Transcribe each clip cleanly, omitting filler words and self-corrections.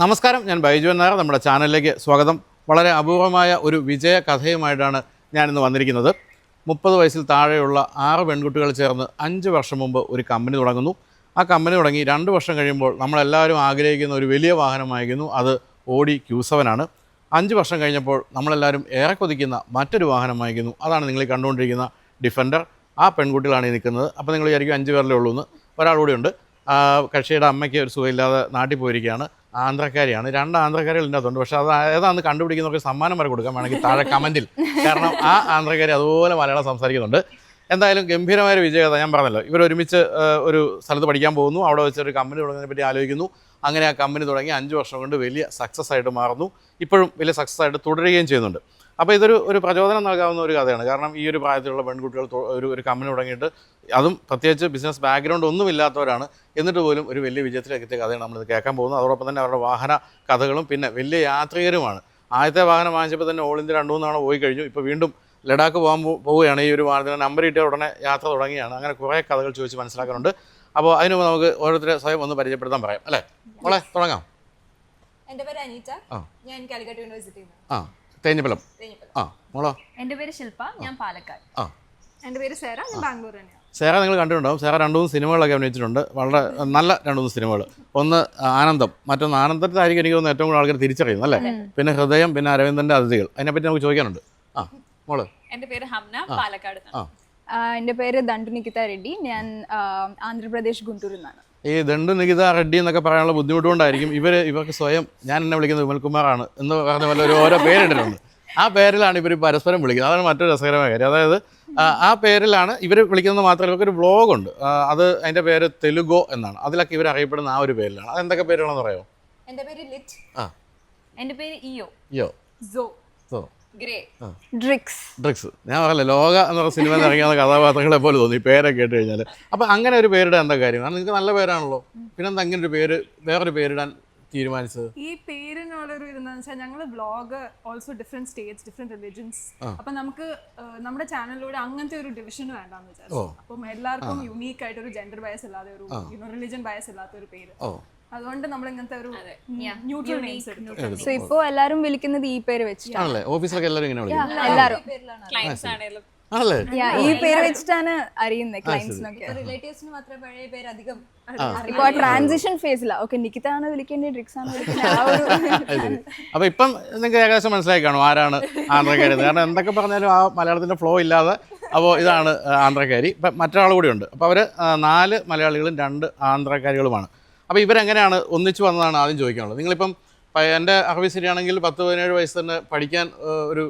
നമസ്കാരം, ഞാൻ ബൈജു നായർ. നമ്മുടെ ചാനലിലേക്ക് സ്വാഗതം. വളരെ അപൂർവമായ ഒരു വിജയ കഥയുമായിട്ടാണ് ഞാനിന്ന് വന്നിരിക്കുന്നത്. 30 വയസ്സിൽ താഴെയുള്ള 6 പെൺകുട്ടികൾ ചേർന്ന് 5 വർഷം മുമ്പ് ഒരു കമ്പനി തുടങ്ങുന്നു. ആ കമ്പനി തുടങ്ങി 2 വർഷം കഴിയുമ്പോൾ നമ്മളെല്ലാവരും ആഗ്രഹിക്കുന്ന ഒരു വലിയ വാഹനമായിരുന്നു. അത് ഓഡി Q7 ആണ്. 5 വർഷം കഴിഞ്ഞപ്പോൾ നമ്മളെല്ലാവരും ഏറെ കൊതിക്കുന്ന മറ്റൊരു വാഹനമായിരുന്നു. അതാണ് നിങ്ങൾ കണ്ടുകൊണ്ടിരിക്കുന്ന ഡിഫൻഡർ. ആ പെൺകുട്ടികളാണ് ഈ നിൽക്കുന്നത്. അപ്പോൾ നിങ്ങൾ വിചാരിക്കും 5 പേരിലേ ഉള്ളൂ എന്ന്. ഒരാളുകൂടി ഉണ്ട്. കക്ഷിയുടെ അമ്മയ്ക്ക് ഒരു സുഖമില്ലാതെ നാട്ടിൽ പോയിരിക്കുകയാണ്. ആന്ധ്രക്കാരിയാണ്. 2 ആന്ധ്രക്കാരികൾ ഇതിനകത്തുണ്ട്. പക്ഷേ അത് ഏതാണെന്ന് കണ്ടുപിടിക്കുന്നവർക്ക് സമ്മാനം വരെ കൊടുക്കാൻ വേണമെങ്കിൽ താഴെ കമൻറ്റിൽ. കാരണം ആ ആന്ധ്രക്കാരി അതുപോലെ മലയാളം സംസാരിക്കുന്നുണ്ട്. എന്തായാലും ഗംഭീരമായൊരു വിജയകഥ. ഞാൻ പറഞ്ഞല്ലോ, ഇവർ ഒരുമിച്ച് ഒരു സ്ഥലത്ത് പഠിക്കാൻ പോകുന്നു. അവിടെ വെച്ചൊരു കമ്പനി തുടങ്ങുന്നതിനെ പറ്റി ആലോചിക്കുന്നു. അങ്ങനെ ആ കമ്പനി തുടങ്ങി 5 വർഷം കൊണ്ട് വലിയ സക്സസ് ആയിട്ട് മാറുന്നു. ഇപ്പോഴും വലിയ സക്സസ് ആയിട്ട് തുടരുകയും ചെയ്യുന്നുണ്ട്. അപ്പോൾ ഇതൊരു പ്രചോദനം നൽകാവുന്ന ഒരു കഥയാണ്. കാരണം ഈ ഒരു പ്രായത്തിലുള്ള പെൺകുട്ടികൾ ഒരു കമ്പനി തുടങ്ങിയിട്ട്, അതും പ്രത്യേകിച്ച് ബിസിനസ് ബാക്ക്ഗ്രൗണ്ട് ഒന്നുമില്ലാത്തവരാണ്, എന്നിട്ട് പോലും ഒരു വലിയ വിജയത്തിലേക്ക് എത്തിയ കഥയാണ് നമ്മളിത് കേൾക്കാൻ പോകുന്നത്. അതോടൊപ്പം തന്നെ അവരുടെ വാഹന കഥകളും പിന്നെ വലിയ യാത്രികരുമാണ്. ആദ്യത്തെ വാഹനം വാങ്ങിച്ചപ്പോൾ തന്നെ ഓൾ ഇന്ത്യ 2-3 തവണ പോയി കഴിഞ്ഞു. ഇപ്പോൾ വീണ്ടും ലഡാക്ക് പോവുകയാണ്. ഈ ഒരു വാഹനത്തിന് നമ്പർ കിട്ടിയ ഉടനെ യാത്ര തുടങ്ങിയാണ്. അങ്ങനെ കുറേ കഥകൾ ചോദിച്ച് മനസ്സിലാക്കാറുണ്ട്. അപ്പോൾ അതിന് മുമ്പ് നമുക്ക് ഓരോരുത്തരെ സ്വയം ഒന്ന് പരിചയപ്പെടുത്താൻ പറയാം അല്ലേ? മോളെ തുടങ്ങാം. എൻ്റെ പേര് അനീറ്റ. ഞാൻ കാലിക്കറ്റ് യൂണിവേഴ്സിറ്റിയിൽ തേഞ്ഞിപ്പലം. മോളോ? എൻ്റെ പേര് ശില്പ, ഞാൻ പാലക്കാട്. എൻ്റെ പേര് സേറ, ഞാൻ ബാംഗ്ലൂർ തന്നെയാണ്. സേറ നിങ്ങൾ കണ്ടിട്ടുണ്ടാവും. സേറ 2-3 സിനിമകളൊക്കെ അഭിനയിച്ചിട്ടുണ്ട്. വളരെ നല്ല 2-3 സിനിമകൾ. ഒന്ന് ആനന്ദം, മറ്റൊന്ന് ആനന്ദത്തിലായിരിക്കും എനിക്ക് തോന്നുന്നു ഏറ്റവും കൂടുതൽ ആൾക്കാർ തിരിച്ചറിയുന്നു അല്ലേ? പിന്നെ ഹൃദയം, പിന്നെ അരവിന്ദൻ്റെ അതിഥികൾ. അതിനെപ്പറ്റി നമുക്ക് ചോദിക്കാനുണ്ട്. മോള്? എൻ്റെ പേര് ഹംന, പാലക്കാട്. എൻ്റെ പേര് ദണ്ഡു നികിത റെഡ്ഡി, ഞാൻ ആന്ധ്രാപ്രദേശ് ഗുണ്ടൂരിൽ നിന്നാണ്. ഈ ദണ്ഡു നികിത റെഡ്ഡി എന്നൊക്കെ പറയാനുള്ള ബുദ്ധിമുട്ട് കൊണ്ടായിരിക്കും ഇവർക്ക് സ്വയം ഞാൻ എന്നെ വിളിക്കുന്നത് വിമൽകുമാറാണ് എന്ന് പറഞ്ഞ പോലെ ഓരോ പേരിട്ടിട്ടുണ്ട്. ആ പേരിലാണ് ഇവർ പരസ്പരം വിളിക്കുന്നത്. അതാണ് മറ്റൊരു രസകരമായ കാര്യം. അതായത് ആ പേരിലാണ് ഇവർ വിളിക്കുന്നത്. മാത്രമല്ല ഇവർക്കൊരു വ്ളോഗുണ്ട്. അത് അതിൻ്റെ പേര് തെലുഗോ എന്നാണ്. അതിലൊക്കെ ഇവർ അറിയപ്പെടുന്ന ആ ഒരു പേരിലാണ്. അതെന്തൊക്കെ പേരുകളെന്ന് പറയാമോ? എൻ്റെ പേര് ലിറ്റ്. എൻ്റെ പേര് ഇയോ. സോ. ഗ്രേ. ഡ്രിക്സ്. ഞാൻ പറയല്ലേ, ലോക എന്ന് പറഞ്ഞ സിനിമയിൽ ഇറങ്ങിയ കഥാപാത്രങ്ങളെ പോലെ തോന്നി ഈ പേരൊക്കെ കേട്ട് കഴിഞ്ഞാൽ. അപ്പം അങ്ങനെ ഒരു പേരിടാൻ എന്താ കാര്യം? കാരണം നിങ്ങൾക്ക് നല്ല പേരാണല്ലോ. പിന്നെന്താ അങ്ങനെ ഒരു പേര്, വേറൊരു പേരിടാൻ തീരുമാനിച്ചത്? ഈ പേരിനുള്ളൊരു ഇതെന്ന് വെച്ചാൽ ഞങ്ങൾ vlog also different States, different religions. അപ്പൊ നമുക്ക് നമ്മുടെ ചാനലിലൂടെ അങ്ങനത്തെ ഒരു ഡിവിഷൻ വേണ്ടാന്ന് വിചാരിച്ചു. അപ്പം എല്ലാവർക്കും യുണീക്ക് ആയിട്ട് ഒരു ജെൻഡർ ബയസ് ഇല്ലാതെ, ഒരു റിലിജൻ ബയസ് ഇല്ലാത്ത ഒരു പേര്. അതുകൊണ്ട് നമ്മൾ ഇങ്ങനത്തെ ഒരു ന്യൂട്രൽ നെയിംസ് എടുത്തു. സോ ഇപ്പോൾ എല്ലാരും വിളിക്കുന്നത് ഈ പേര് വെച്ചിട്ടാണ്. ഓഫീസിലൊക്കെ എല്ലാവരും ഇങ്ങനെ വിളിക്കും. എല്ലാരും ക്ലയൻസ് ആണേലും ഈ പേര് വെച്ചിട്ടാണ് അറിയുന്നത് ക്ലയൻസിനൊക്കെ. റിലേറ്റീവ്സിന് മാത്രമേ പഴയ പേര് അധികം. ഇപ്പൊ ട്രാൻസിഷൻ ഫേസിലാ. ഓക്കെ, നികിത ആണ് വിളിക്കേണ്ടത്, ഡ്രിക്സ് ആണ് വിളിക്കേണ്ടത്. അപ്പൊ ഇപ്പം നിങ്ങൾക്ക് ഏകദേശം മനസ്സിലായി കാണും ആരാണ് ആന്ധ്രക്കാരി. കാരണം എന്തൊക്കെ പറഞ്ഞാലും ആ മലയാളത്തിന്റെ ഫ്ലോ ഇല്ലാതെ. അപ്പോൾ ഇതാണ് ആന്ധ്രക്കാരി. ഇപ്പം മറ്റൊരാൾ കൂടിയുണ്ട്. അപ്പോൾ അവർ 4 മലയാളികളും 2 ആന്ധ്രക്കാരികളുമാണ്. അപ്പോൾ ഇവരെങ്ങനെയാണ് ഒന്നിച്ചു വന്നതാണ് ആദ്യം ചോദിക്കാനുള്ളത്. നിങ്ങളിപ്പം എൻ്റെ അറിവ് ശരിയാണെങ്കിൽ 10-17 വയസ്സ് തന്നെ പഠിക്കാൻ ഒരു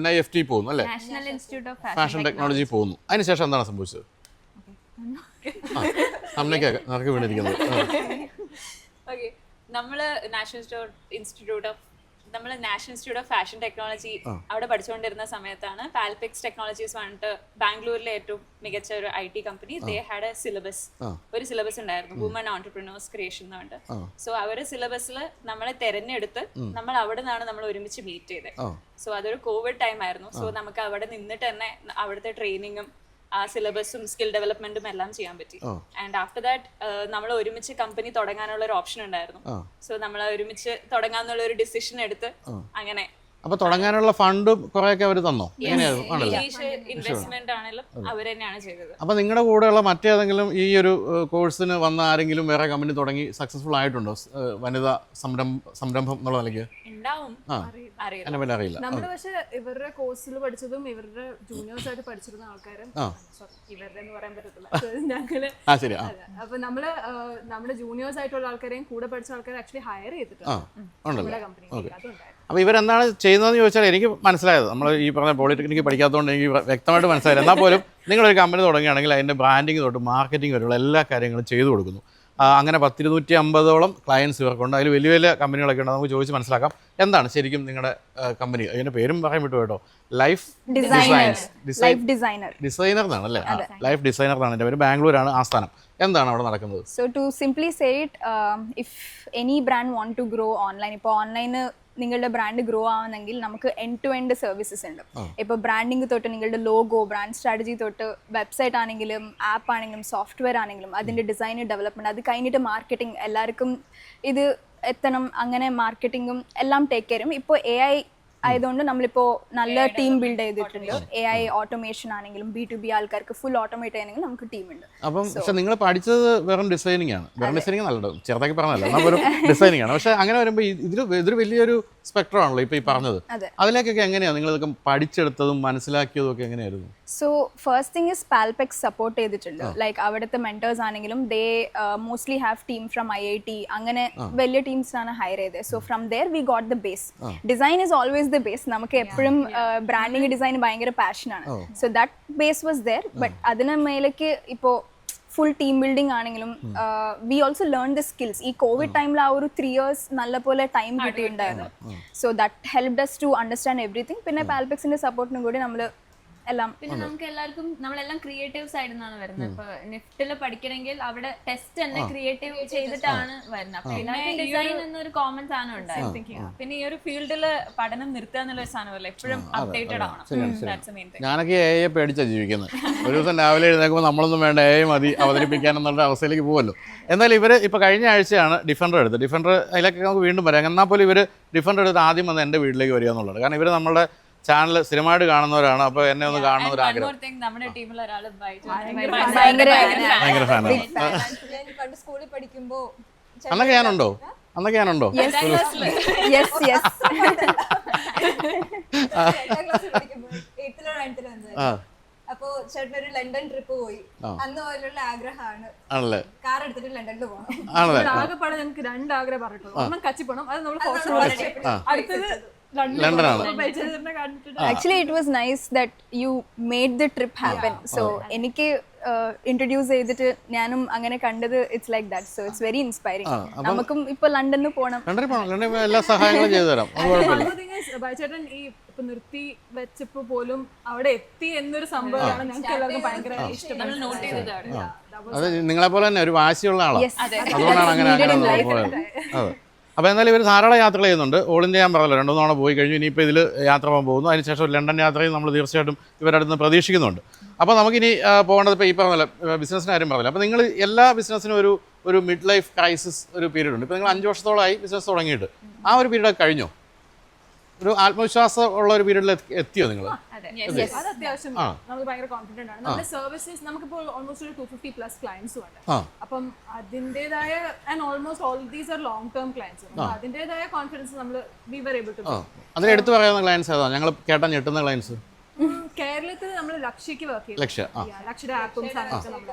NIFT പോകുന്നു അല്ലേ? National institute of fashion technology പോകുന്നു. അതിനുശേഷം എന്താണ് സംഭവിച്ചത്? അമ്മയ്ക്ക് വീണിരിക്കുന്നത്. ഓക്കെ, നമ്മള് national institute of fashion technology അവിടെ പഠിച്ചുകൊണ്ടിരുന്ന സമയത്താണ് പാൽപിക്സ് ടെക്നോളജീസ് പറഞ്ഞിട്ട് ബാംഗ്ലൂരിലെ ഏറ്റവും മികച്ച ഒരു IT company. They had A syllabus. ഒരു സിലബസ് ഉണ്ടായിരുന്നു, വുമൺ ഓൺടർപ്രണേഴ്സ് ക്രിയേഷൻ എന്ന് പറഞ്ഞിട്ട്. സോ അവരുടെ സിലബസിൽ നമ്മളെ തെരഞ്ഞെടുത്ത് നമ്മൾ അവിടെ നിന്നാണ് നമ്മൾ ഒരുമിച്ച് മീറ്റ് ചെയ്തത്. സോ അതൊരു കോവിഡ് ടൈം ആയിരുന്നു. സോ നമുക്ക് അവിടെ നിന്നിട്ട് തന്നെ അവിടുത്തെ ട്രെയിനിങ്ങും ആ സിലബസും സ്കിൽ ഡെവലപ്മെന്റും എല്ലാം ചെയ്യാൻ പറ്റി. ആൻഡ് ആഫ്റ്റർ ദാറ്റ് നമ്മൾ ഒരുമിച്ച് കമ്പനി തുടങ്ങാനുള്ള ഒരു ഓപ്ഷൻ ഉണ്ടായിരുന്നു. സോ നമ്മൾ ഒരുമിച്ച് തുടങ്ങാന്നുള്ള ഒരു ഡിസിഷൻ എടുത്ത് അങ്ങനെ. അപ്പൊ തുടങ്ങാനുള്ള ഫണ്ടും കുറെയൊക്കെ അവർ തന്നോ? ഇൻവെസ്റ്റ്മെന്റ് ആണെങ്കിലും അവർ തന്നെയാണ് ചെയ്തത്. അപ്പൊ നിങ്ങളുടെ കൂടെയുള്ള മറ്റേതെങ്കിലും ഈ ഒരു കോഴ്സിന് വന്ന ആരെങ്കിലും വേറെ കമ്പനി തുടങ്ങി സക്സസ്ഫുൾ ആയിട്ടുണ്ടോ? വനിതാ സംരംഭം എന്നുള്ള നിലയ്ക്ക് ഉണ്ടാവും, അറിയില്ല. നമ്മള് പക്ഷെ ഇവരുടെ കോഴ്സിൽ പഠിച്ചതും ഇവരുടെ ജൂനിയേഴ്സ് ആയിട്ട് പഠിച്ചിരുന്ന ആൾക്കാരും, ഇവരുടെ എന്ന് പറയാൻ പറ്റത്തില്ല, ഞങ്ങള്. അപ്പൊ നമ്മുടെ ജൂനിയേഴ്സ് ആയിട്ടുള്ള ആൾക്കാരെയും കൂടെ പഠിച്ച ആൾക്കാരെ ആക്ച്വലി ഹയർ ചെയ്തിട്ടുണ്ട് കമ്പനി. അപ്പോൾ ഇവരെന്താണ് ചെയ്യുന്നതെന്ന് ചോദിച്ചാൽ എനിക്ക് മനസ്സിലായത്, നമ്മൾ ഈ പറഞ്ഞ പോളിടെക്നിക്ക് പഠിക്കാത്തതുകൊണ്ട് എനിക്ക് വ്യക്തമായിട്ട് മനസ്സിലായത്. എന്നാൽ പോലും നിങ്ങളൊരു കമ്പനി തുടങ്ങുകയാണെങ്കിൽ അതിൻ്റെ ബ്രാൻഡിങ് തൊട്ട് മാർക്കറ്റിംഗ് വരെയുള്ള എല്ലാ കാര്യങ്ങളും ചെയ്തു കൊടുക്കുന്നു. അങ്ങനെ 10-250ഓളം ക്ലയൻസ് ഇവർക്കുണ്ട്. അതിൽ വലിയ വലിയ കമ്പനികളൊക്കെ ഉണ്ട്. നമുക്ക് ചോദിച്ച് മനസ്സിലാക്കാം എന്താണ് ശരിക്കും നിങ്ങളുടെ കമ്പനി. അതിൻ്റെ പേരും പറയാൻ വിട്ടു കേട്ടോ, ലൈഫ് ഡിസൈനർ എന്നാണ് അല്ലേ? ലൈഫ് ഡിസൈനർ എന്നാണ് എൻ്റെ പേര്. ബാംഗ്ലൂരാണ് ആസ്ഥാനം. എന്താണ് അവിടെ നടക്കുന്നത്? So to simply say it, if any brand want to grow online, ഇപ്പോൾ ഓൺലൈന് നിങ്ങളുടെ ബ്രാൻഡ് ഗ്രോ ആവുന്നെങ്കിൽ നമുക്ക് എൻഡ് ടു എൻഡ് സർവീസസ് ഉണ്ട്. ഇപ്പോൾ ബ്രാൻഡിങ് തൊട്ട് നിങ്ങളുടെ ലോഗോ, ബ്രാൻഡ് സ്ട്രാറ്റജി തൊട്ട് വെബ്സൈറ്റ് ആണെങ്കിലും ആപ്പ് ആണെങ്കിലും സോഫ്റ്റ്വെയർ ആണെങ്കിലും അതിൻ്റെ ഡിസൈൻ, ഡെവലപ്മെൻറ്റ്, അത് കഴിഞ്ഞിട്ട് മാർക്കറ്റിംഗ്. എല്ലാവർക്കും ഇത് എത്തണം, അങ്ങനെ മാർക്കറ്റിങ്ങും എല്ലാം ടേക്ക് കെയർ ചെയ്യും. ഇപ്പോൾ AI ആയതുകൊണ്ട് നമ്മളിപ്പോൾ നല്ല ടീം ബിൽഡ് ചെയ്തിട്ടുണ്ട്. AI ഓട്ടോമേഷൻ ആണെങ്കിലും B2B ആൾക്കാർക്ക് ഫുൾ ഓട്ടോമേറ്റ് ചെയ്യണമെങ്കിൽ നമുക്ക് ടീമുണ്ട്. അപ്പം പക്ഷെ നിങ്ങൾ പഠിച്ചത് വെറും ഡിസൈനിങ് ആണ്. വെറും ഡിസൈനിങ് നല്ലത് ചെറുതാക്കി പറഞ്ഞല്ലോ, എന്നാൽ വെറും ഡിസൈനിങ് ആണ്. പക്ഷെ അങ്ങനെ വരുമ്പോൾ ഇതൊരു വലിയൊരു സ്പെക്ട്രം ആണല്ലോ ഇപ്പോൾ ഈ പറഞ്ഞത്. അതിലേക്കൊക്കെ എങ്ങനെയാണ് നിങ്ങൾ ഇതൊക്കെ പഠിച്ചെടുത്തതും മനസ്സിലാക്കിയതും ഒക്കെ എങ്ങനെയായിരുന്നു? സോ ഫസ്റ്റ് തിങ് ഇസ് പാൽപെക്സ് സപ്പോർട്ട് ചെയ്തിട്ടുണ്ട്. ലൈക്ക് അവിടുത്തെ മെന്റേഴ്സ് ആണെങ്കിലും they mostly have team from IIT, അങ്ങനെ വലിയ ടീംസാണ് ഹയർ ചെയ്തത്. So from there we got the base. Design is always the base. നമുക്ക് എപ്പോഴും ബ്രാൻഡിങ് ഡിസൈൻ ഭയങ്കര പാഷനാണ്. So that base was there. But അതിന് മേലേക്ക് ഇപ്പോൾ ഫുൾ ടീം ബിൽഡിംഗ് ആണെങ്കിലും we also learn the skills. ഈ കോവിഡ് ടൈമിൽ ആ ഒരു 3 years നല്ലപോലെ ടൈം കിട്ടിയിട്ടുണ്ടായിരുന്നു. So that helped us to understand everything. പിന്നെ പാൽപെക്സിന്റെ സപ്പോർട്ടിനും കൂടി നമ്മൾ എല്ലാം. പിന്നെ നമുക്ക് എല്ലാവർക്കും നമ്മളെല്ലാം ക്രിയേറ്റീവ് സൈഡിൽ നിന്നാണ് വരുന്നത്. ഇപ്പൊ നിഫ്റ്റില് പഠിക്കണമെങ്കിൽ അവിടെ ടെസ്റ്റ് തന്നെ ക്രിയേറ്റീവ് ചെയ്തിട്ടാണ് വരുന്നത്. അപ്പൊ എല്ലാവർക്കും ഡിസൈൻ എന്നൊരു കോമൺ സാധനം ഉണ്ടായിരുന്നു. പിന്നെ ഈ ഒരു ഫീൽഡിൽ പഠനം നിർത്തുക എന്നുള്ള സാധനമല്ല, എപ്പോഴും അപ്ഡേറ്റഡ് ആവണം. ഞാനൊക്കെ AI പേടിച്ചാണ് ജീവിക്കുന്നത്. ഒരു ദിവസം രാവിലെ എഴുന്നേൽക്കുമ്പോൾ നമ്മളൊന്നും വേണ്ട, AI മതി അവതരിപ്പിക്കാൻ എന്നുള്ള അവസ്ഥയിലേക്ക് പോകുമല്ലോ. എന്നാലും ഇവർ ഇപ്പോൾ കഴിഞ്ഞ ആഴ്ചയാണ് ഡിഫൻഡർ എടുത്തത്. ഡിഫൻഡർ അതിലേക്ക് നമുക്ക് വീണ്ടും പറയാം. എന്നാൽ പോലും ഇവർ ഡിഫൻഡർ എടുത്ത് ആദ്യം വന്ന് എൻ്റെ വീട്ടിലേക്ക് വരിക എന്നുള്ളത്. കാരണം ഇവർ നമ്മുടെ ചാനൽ സ്ഥിരമായിട്ട് കാണുന്നവരാണ്. അപ്പോൾ എന്നെ ഒന്ന് കാണുന്ന ഒരു ആഗ്രഹം. നമ്മുടെ ടീമിൽ ഒരാൾ ഭയങ്കര ഫാനാണ്. പണ്ട് സ്കൂളിൽ പഠിക്കുമ്പോ അന്നൊക്കെ ഞാനുണ്ടോ? Yes yes. അപ്പോ ചേട്ടൻ ഒരു ലണ്ടൻ ട്രിപ്പ് പോയി. അന്ന് പോലുള്ള ആഗ്രഹമാണ് ആണല്ലേ കാർ എടുത്തിട്ട് ലണ്ടനിൽ പോകണം. ആണല്ലേ? ആകെപ്പാടെ ഞങ്ങൾക്ക് 2 ആഗ്രഹം പറഞ്ഞിട്ടുള്ളൂ. ഒന്നും കച്ചി പോകണം, അത് നമ്മൾ അടുത്തത് ലണ്ടനാണ്. Actually it was nice that you made the trip happen. So എനിക്ക് ഇൻട്രൊഡ്യൂസ് ചെയ്തിട്ട് ഞാനും അങ്ങനെ കണ്ടത് it's like that. So it's very inspiring. നമുക്കും ഇപ്പൊ ലണ്ടനിൽ പോകണം. ലണ്ടനിൽ എല്ലാ സഹായങ്ങളും ചെയ്തു തരാം. ബൈചേട്ടൻ ഈ ഇപ്പൊ നിർത്തി വെച്ചപ്പോ പോലും അവിടെ എത്തി എന്നൊരു സംഭവമാണ് ഞങ്ങൾക്ക് എല്ലാവർക്കും ഭയങ്കര ഇഷ്ടം. അത് നിങ്ങളെ പോലെ തന്നെ ഒരു വാശിയുള്ള ആളാണ്. അതുകൊണ്ടാണ് അങ്ങനെ പോയത്. അതെ. അപ്പോൾ എന്തായാലും ഇവർ ധാരാളം യാത്രകൾ ചെയ്യുന്നുണ്ട്. ഓൾ ഇന്ത്യ ഞാൻ പറഞ്ഞല്ലോ, 2 തവണ പോയി കഴിഞ്ഞു. ഇനിയിപ്പോൾ ഇതിൽ യാത്ര പോകാൻ പോകുന്നു. അതിനുശേഷം ഒരു ലണ്ടൻ യാത്രയും നമ്മൾ തീർച്ചയായിട്ടും ഇവരുടെ അടുത്ത് നിന്ന് പ്രതീക്ഷിക്കുന്നുണ്ട്. അപ്പോൾ നമുക്കിനി പോകേണ്ടത് ഇപ്പോൾ ഈ പറഞ്ഞല്ലോ ബിസിനസ്സിൻ്റെ കാര്യം പറഞ്ഞല്ലോ. അപ്പോൾ നിങ്ങൾ എല്ലാ ബിസിനസ്സിനും ഒരു മിഡ് ലൈഫ് ക്രൈസിസ് ഒരു പീരീഡ് ഉണ്ട്. ഇപ്പോൾ നിങ്ങൾ 5 വർഷത്തോളമായി ബിസിനസ് തുടങ്ങിയിട്ട് ആ ഒരു പീരീഡ് കഴിഞ്ഞോ? ഒരു ആത്മവിശ്വാസം ഉള്ള ഒരു പീരീഡിൽ എത്തിയോ നിങ്ങൾ? അത് അത്യാവശ്യം നമ്മൾ ഭയങ്കര കോൺഫിഡന്റ് ആണ്. നമ്മുടെ സർവീസസ് നമുക്കിപ്പോൾ ഓൾമോസ്റ്റ് ഒരു 250+ ക്ലയൻസും ഉണ്ട്. അപ്പം അതിൻ്റെതായ and almost all these are long term clients. അതിൻ്റെതായ കോൺഫിഡൻസ് നമ്മൾ വി വർ ഏബിൾ ടു. അതിൽ എടുത്തു പറയാവുന്ന ക്ലയൻസ് ഏതാ? ഞങ്ങൾ കേട്ടാൻ ഞെട്ടുന്ന ക്ലയൻസ് കേരളത്തിൽ നമ്മൾ ലക്ഷ്യക്ക് വർക്ക് ചെയ്തു. ലക്ഷ്യയുടെ ആപ്പും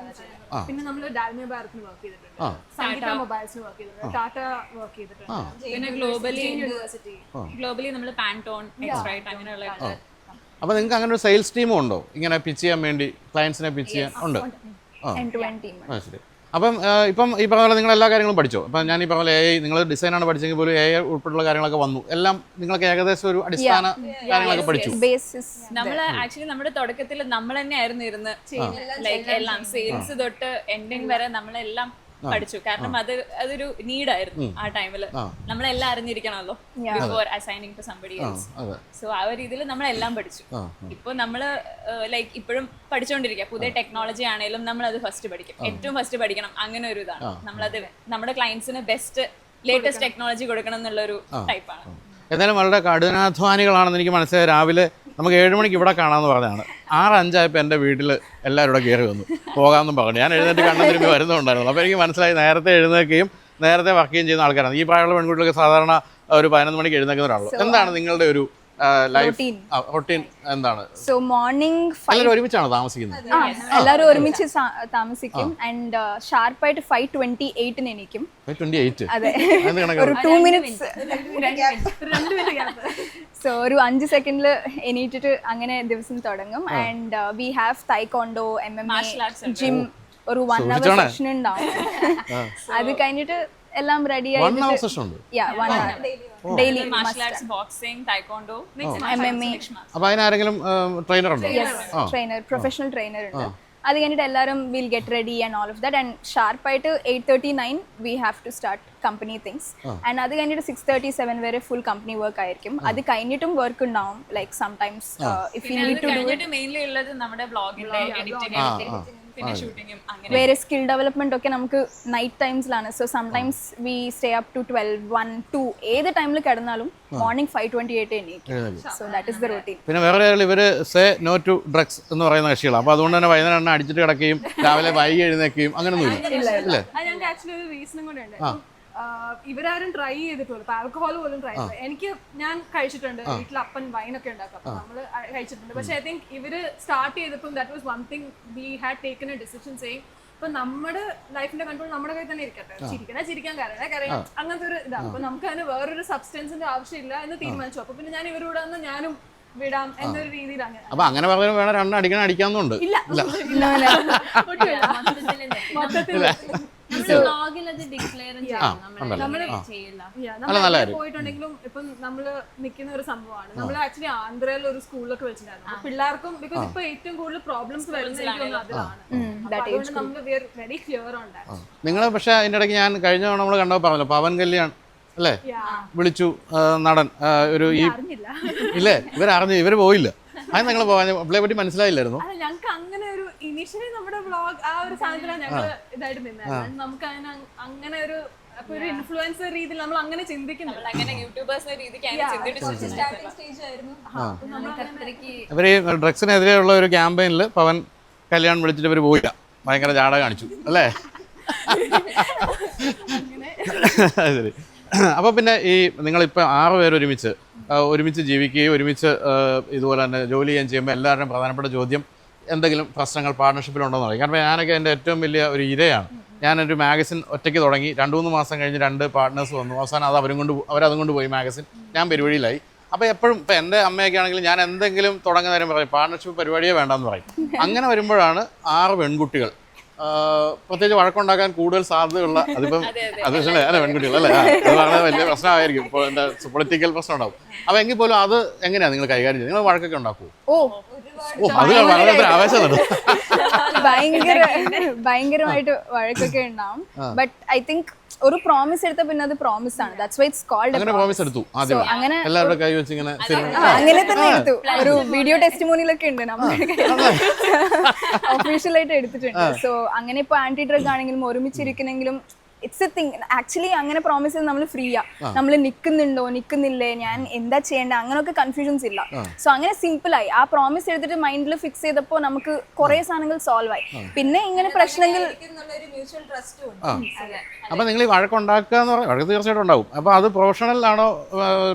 പിന്നെ നമ്മൾ ഡാൽമിയ ഭാരത്തിന് വർക്ക് ചെയ്തിട്ടുണ്ട്, സംഗീത മൊബൈൽസിന് വർക്ക് ചെയ്തിട്ടുണ്ട്, ടാറ്റ വർക്ക് ചെയ്തിട്ടുണ്ട്. പിന്നെ ഗ്ലോബലി നമ്മൾ പാൻടോൺ, എക്സ്ട്രൈറ്റ് അങ്ങനെയുള്ള. അപ്പോൾ നിങ്ങൾക്ക് അങ്ങനെ ഒരു സെയിൽസ് ടീമും ഉണ്ടോ ഇങ്ങനെ പിച്ച് ചെയ്യാൻ വേണ്ടി? ക്ലയൻസിനെ പിച്ച് ചെയ്യാൻ ഉണ്ട്. ശരി. അപ്പം ഇപ്പം ഈ പറഞ്ഞ പോലെ നിങ്ങൾ എല്ലാ കാര്യങ്ങളും പഠിച്ചോ? അപ്പം ഞാൻ ഈ പറഞ്ഞ പോലെ AI, നിങ്ങൾ ഡിസൈനാണ് പഠിച്ചെങ്കിൽ പോലും AI ഉൾപ്പെടെയുള്ള കാര്യങ്ങളൊക്കെ വന്നു. എല്ലാം നിങ്ങൾക്ക് ഏകദേശം ഒരു അടിസ്ഥാന കാര്യങ്ങളൊക്കെ പഠിച്ചു. നമ്മൾ ആക്ച്വലി നമ്മുടെ തുടക്കത്തിൽ നമ്മൾ തന്നെയായിരുന്നു ഇരുന്ന് ലൈക്ക് എല്ലാം സെയിൽസ് തൊട്ട് എൻഡിങ് വരെ നമ്മളെല്ലാം പഠിച്ചു. കാരണം അതൊരു നീഡായിരുന്നു ആ ടൈമില്. നമ്മളെല്ലാം അറിഞ്ഞിരിക്കണമല്ലോ before assigning to somebody else. So ആ ഒരു രീതിയിൽ നമ്മളെല്ലാം പഠിച്ചു. ഇപ്പൊ നമ്മള് ലൈക്ക് ഇപ്പോഴും പഠിച്ചുകൊണ്ടിരിക്കുക. പുതിയ ടെക്നോളജി ആണെങ്കിലും നമ്മളത് ഫസ്റ്റ് പഠിക്കും. ഏറ്റവും ഫസ്റ്റ് പഠിക്കണം, അങ്ങനെ ഒരു ഇതാണ്. നമ്മളത് നമ്മുടെ ക്ലയൻസിന് ബെസ്റ്റ് ലേറ്റസ്റ്റ് ടെക്നോളജി കൊടുക്കണം എന്നുള്ളൊരു ടൈപ്പാണ്. എന്തായാലും വളരെ കഠിനാധ്വാനികളാണെന്ന് എനിക്ക് മനസ്സിലായി. രാവിലെ നമുക്ക് 7 മണിക്ക് ഇവിടെ കാണാമെന്ന് പറഞ്ഞതാണ്. 6:05 എൻ്റെ വീട്ടിൽ എല്ലാവരും ഇവിടെ കയറി വന്നു പോകാമെന്നും പറഞ്ഞു. ഞാൻ എഴുന്നേറ്റ് കണ്ണു തിരുമ്പി വരുന്നുണ്ടായിരുന്നു. അപ്പോൾ എനിക്ക് മനസ്സിലായി നേരത്തെ എഴുന്നേൽക്കുകയും നേരത്തെ വർക്ക് ചെയ്യുന്ന ആൾക്കാരാണ്. ഈ പ്രായമുള്ള പെൺകുട്ടികൾക്ക് സാധാരണ ഒരു 11 മണിക്ക് എഴുന്നേൽക്കുന്നവരാണല്ലോ. എന്താണ് നിങ്ങളുടെ ഒരു ലൈഫ് റൊട്ടീൻ എന്താണ്? സോ മോർണിംഗ് എല്ലാവരും ഒരുമിച്ചാണ് താമസിക്കുന്നത്? എല്ലാവരും ഒരുമിച്ച് താമസിക്കും. ആൻഡ് ഷാർപ്പായിട്ട് 5:28 എണീക്കും. 5:28? അതെ, ഒരു 2 minutes. സോ ഒരു 5 സെക്കൻഡിൽ എണീറ്റിട്ട് അങ്ങനെ ദിവസം തുടങ്ങും. And we have taekwondo, MMA, gym, ഒരു 1 hour സെഷൻ ഉണ്ടാവും. അത് കഴിഞ്ഞിട്ട് എല്ലാം റെഡി ആയിട്ട് 1 hour സെഷൻ ഉണ്ട്. Daily boxing, taekwondo, MMA. അപ്പോൾ അതിനാരെങ്കിലും ട്രെയിനർ ഉണ്ടോ? ട്രെയിനർ, പ്രൊഫഷണൽ ട്രെയിനർ ഉണ്ട്. അത് കഴിഞ്ഞിട്ട് എല്ലാവരും will get ready and all of that. And ഷാർപ്പായിട്ട് 8:39 we have to start company things. And അത് കഴിഞ്ഞിട്ട് 6:37 വരെ ഫുൾ കമ്പനി വർക്ക് ആയിരിക്കും. അത് കഴിഞ്ഞിട്ടും വർക്ക് ഉണ്ടാവും. Like sometimes if you need to do it. Mainly ഉള്ളത് നമ്മുടെ ബ്ലോഗിന്റെ എഡിറ്റിംഗ്. പിന്നെ ഷൂട്ടിങ്ങും അങ്ങനെ വേറെ സ്കിൽ ഡെവലപ്മെന്റ് ഒക്കെ നമുക്ക് നൈറ്റ് ടൈംസിലാണ്. So sometimes we stay up to 12, 1, 2 ഏത് ടൈമിൽ കിടന്നാലും മോർണിംഗ് 5:28 എണീക്കും. So that is the routine. പിന്നെ വേറെ കാര്യങ്ങൾ ഇവർ സേ നോ ടു ഡ്രഗ്സ് എന്ന് പറയുന്ന കക്ഷികളാണ്. അപ്പോൾ അതുകൊണ്ട് തന്നെ വൈകുന്നേരം എണ്ണ അടിച്ചിട്ട് കിടക്കുകയും രാവിലെ വൈകി എഴുന്നേക്കുകയും അങ്ങനെയൊന്നുമില്ല അല്ലേ? അത് ഞങ്ങൾക്ക് ആക്ച്വലി ഒരു റീസണും കൂടെ ഉണ്ട്. ഇവരാരും ട്രൈ ചെയ്തിട്ടുള്ളൂ. ഇപ്പൊ ആൽക്കഹോൾ പോലും ട്രൈ ചെയ്തു. ഞാൻ കഴിച്ചിട്ടുണ്ട്. വീട്ടിൽ അപ്പൻ വൈനൊക്കെ ഉണ്ടാക്കും. അപ്പൊ നമ്മള് കഴിച്ചിട്ടുണ്ട്. പക്ഷെ ഐ തിങ്ക് ഇവര് സ്റ്റാർട്ട് ചെയ്തപ്പോൾ that was one thing we had taken A decision same ഇപ്പൊ നമ്മുടെ ലൈഫിന്റെ കൺട്രോൾ നമ്മുടെ കയ്യിൽ തന്നെ ഇരിക്കട്ടെ. ചിരിക്കാൻ കരയാം അങ്ങനത്തെ ഒരു ഇതാണ്. അപ്പൊ നമുക്ക് അതിന് വേറൊരു സബ്സ്റ്റൻസിന്റെ ആവശ്യമില്ല എന്ന് തീരുമാനിച്ചു. അപ്പൊ പിന്നെ ഞാൻ ഇവരോട് വന്ന് ഞാനും വിടാം എന്നൊരു രീതിയിലാണ്. അപ്പൊ അങ്ങനെ പറഞ്ഞാൽ വേണം രണ്ടെണ്ണം അടിക്കാന്നുണ്ട്. ഇല്ല മൊത്തത്തിൽ പോയിട്ടുണ്ടെങ്കിലും ഇപ്പം നമ്മള് നിൽക്കുന്ന ഒരു സംഭവമാണ്. നമ്മൾ ആക്ച്വലി ആന്ധ്രയിൽ ഒരു സ്കൂളിലൊക്കെ വെച്ചിട്ടുണ്ടായിരുന്നു. പിള്ളേർക്കും ബിക്കോസ് ഇപ്പൊ ഏറ്റവും കൂടുതൽ പ്രോബ്ലംസ് വരുന്നത് അതിലാണ്. അതുകൊണ്ട് നമ്മൾ വെരി ക്ലിയർ ഉണ്ടായിരുന്നു. നിങ്ങൾ പക്ഷെ അതിന്റെ ഇടയ്ക്ക് ഞാൻ കഴിഞ്ഞ തവണ നമ്മൾ കണ്ടപ്പോൾ പറഞ്ഞല്ലോ പവൻ കല്യാൺ അല്ലേ വിളിച്ചു നടൻ ഒരു ഈ ഇല്ലേ ഇവർ പോയില്ല. അത് നിങ്ങൾ പോകാൻ പുള്ളിയെ പറ്റി മനസ്സിലായില്ലായിരുന്നു. ഞങ്ങൾക്ക് അങ്ങനെ ഒരു ഇനീഷ്യലി നമ്മുടെ വ്ളോഗ് ആ ഒരു സാധനത്തിലാണ് ഞങ്ങൾ ഇതായിട്ട് നിന്നത്. നമുക്ക് അതിന് അങ്ങനെ ഒരു ഇൻഫ്ലുവൻസർ രീതിയിൽ നമ്മൾ അങ്ങനെ ചിന്തിക്കുന്നില്ല. അങ്ങനെ യൂട്യൂബേഴ്സ് രീതിക്ക് സ്റ്റാർട്ടിംഗ് സ്റ്റേജ് ആയിരുന്നു. ഇവർ ഈ ഡ്രഗ്സിനെതിരെയുള്ള ഒരു ക്യാമ്പയിനിൽ പവൻ കല്യാൺ വിളിച്ചിട്ട് ഇവർ പോയില്ല. ഭയങ്കര ജാട കാണിച്ചു അല്ലേ? ശരി. അപ്പോൾ പിന്നെ ഈ നിങ്ങളിപ്പോൾ 6 പേര് ഒരുമിച്ച് ജീവിക്കുകയും ഒരുമിച്ച് ഇതുപോലെ തന്നെ ജോലി ചെയ്യുകയും ചെയ്യുമ്പോൾ എല്ലാവരുടെയും പ്രധാനപ്പെട്ട ചോദ്യം എന്തെങ്കിലും പ്രശ്നങ്ങൾ പാർട്ണർഷിപ്പിലുണ്ടോയെന്ന് പറയും. കാരണം ഞാനൊക്കെ എൻ്റെ ഏറ്റവും വലിയ ഒരു ഇരയാണ്. ഞാനൊരു മാഗസിൻ ഒറ്റയ്ക്ക് തുടങ്ങി 2-3 മാസം കഴിഞ്ഞ് 2 പാർട്ട്നേഴ്സ് വന്നു. അവസാനം അത് അവരതും കൊണ്ട് പോയി മാഗസിൻ. ഞാൻ പെരുവഴിയിലായി. അപ്പോൾ എപ്പോഴും ഇപ്പോൾ എൻ്റെ അമ്മയൊക്കെ ആണെങ്കിൽ ഞാൻ എന്തെങ്കിലും തുടങ്ങുന്ന നേരം പറയും പാർട്ണർഷിപ്പ് പരിപാടിയേ വേണ്ടെന്ന് പറയും. അങ്ങനെ വരുമ്പോഴാണ് 6 പെൺകുട്ടികൾ പ്രത്യേകിച്ച് വഴക്കുണ്ടാക്കാൻ കൂടുതൽ സാധ്യതയുള്ള അതിപ്പം അത് അല്ലേ പെൺകുട്ടികൾ അല്ലേ അത് പറഞ്ഞാൽ വലിയ പ്രശ്നമായിരിക്കും. ഇപ്പോൾ എൻ്റെ പൊളിറ്റിക്കൽ പ്രശ്നം ഉണ്ടാവും. അപ്പോൾ എങ്കിൽ പോലും അത് എങ്ങനെയാണ് നിങ്ങൾ കൈകാര്യം ചെയ്യുന്നത്? നിങ്ങൾ വഴക്കൊക്കെ ഉണ്ടാക്കുമോ? അത് വളരെ ആവേശം ഭയങ്കരമായിട്ട് വഴക്കൊക്കെ ഉണ്ടാവും. ബട്ട് ഐ തിങ്ക് ഒരു പ്രോമിസ് എടുത്ത പിന്നെ അത് പ്രോമിസ് ആണ്. ദാറ്റ്സ് വൈ ഇറ്റ്സ് കോൾഡ് അങ്ങനെ പ്രോമിസ് എടുത്തു ആദ്യം എല്ലാവരുടെ കൈ വെച്ച് ഇങ്ങനെ അങ്ങനെ തന്നെ എടുത്തു. ഒരു വീഡിയോ ടെസ്റ്റിമോണിയിലൊക്കെ ഉണ്ട് നമ്മുടെ ഒഫീഷ്യലായിട്ട് എടുത്തിട്ടുണ്ട്. സോ അങ്ങനെ ഇപ്പൊ ആന്റി ഡ്രഗ് ആണെങ്കിലും ഒരുമിച്ചിരിക്കണെങ്കിലും ഇറ്റ്സ് എ തിങ്. ആക്ച്വലി അങ്ങനെ പ്രോമിസ് ചെയ്ത് നമ്മൾ ഫ്രീയാ. നമ്മൾ നിൽക്കുന്നുണ്ടോ നിൽക്കുന്നില്ലേ ഞാൻ എന്താ ചെയ്യേണ്ട അങ്ങനെയൊക്കെ കൺഫ്യൂഷൻസ് ഇല്ല. സോ അങ്ങനെ സിമ്പിളായി ആ പ്രോമിസ് എടുത്തിട്ട് മൈൻഡിൽ ഫിക്സ് ചെയ്തപ്പോൾ നമുക്ക് കുറെ സാധനങ്ങൾ സോൾവ് ആയി. പിന്നെ ഇങ്ങനെ പ്രശ്നങ്ങൾ അപ്പൊ നിങ്ങൾ ഈ വഴക്കുണ്ടാക്കുക എന്ന് പറഞ്ഞാൽ വഴക്ക് തീർച്ചയായിട്ടും ഉണ്ടാവും. അപ്പൊ അത് പ്രൊഫഷണൽ ആണോ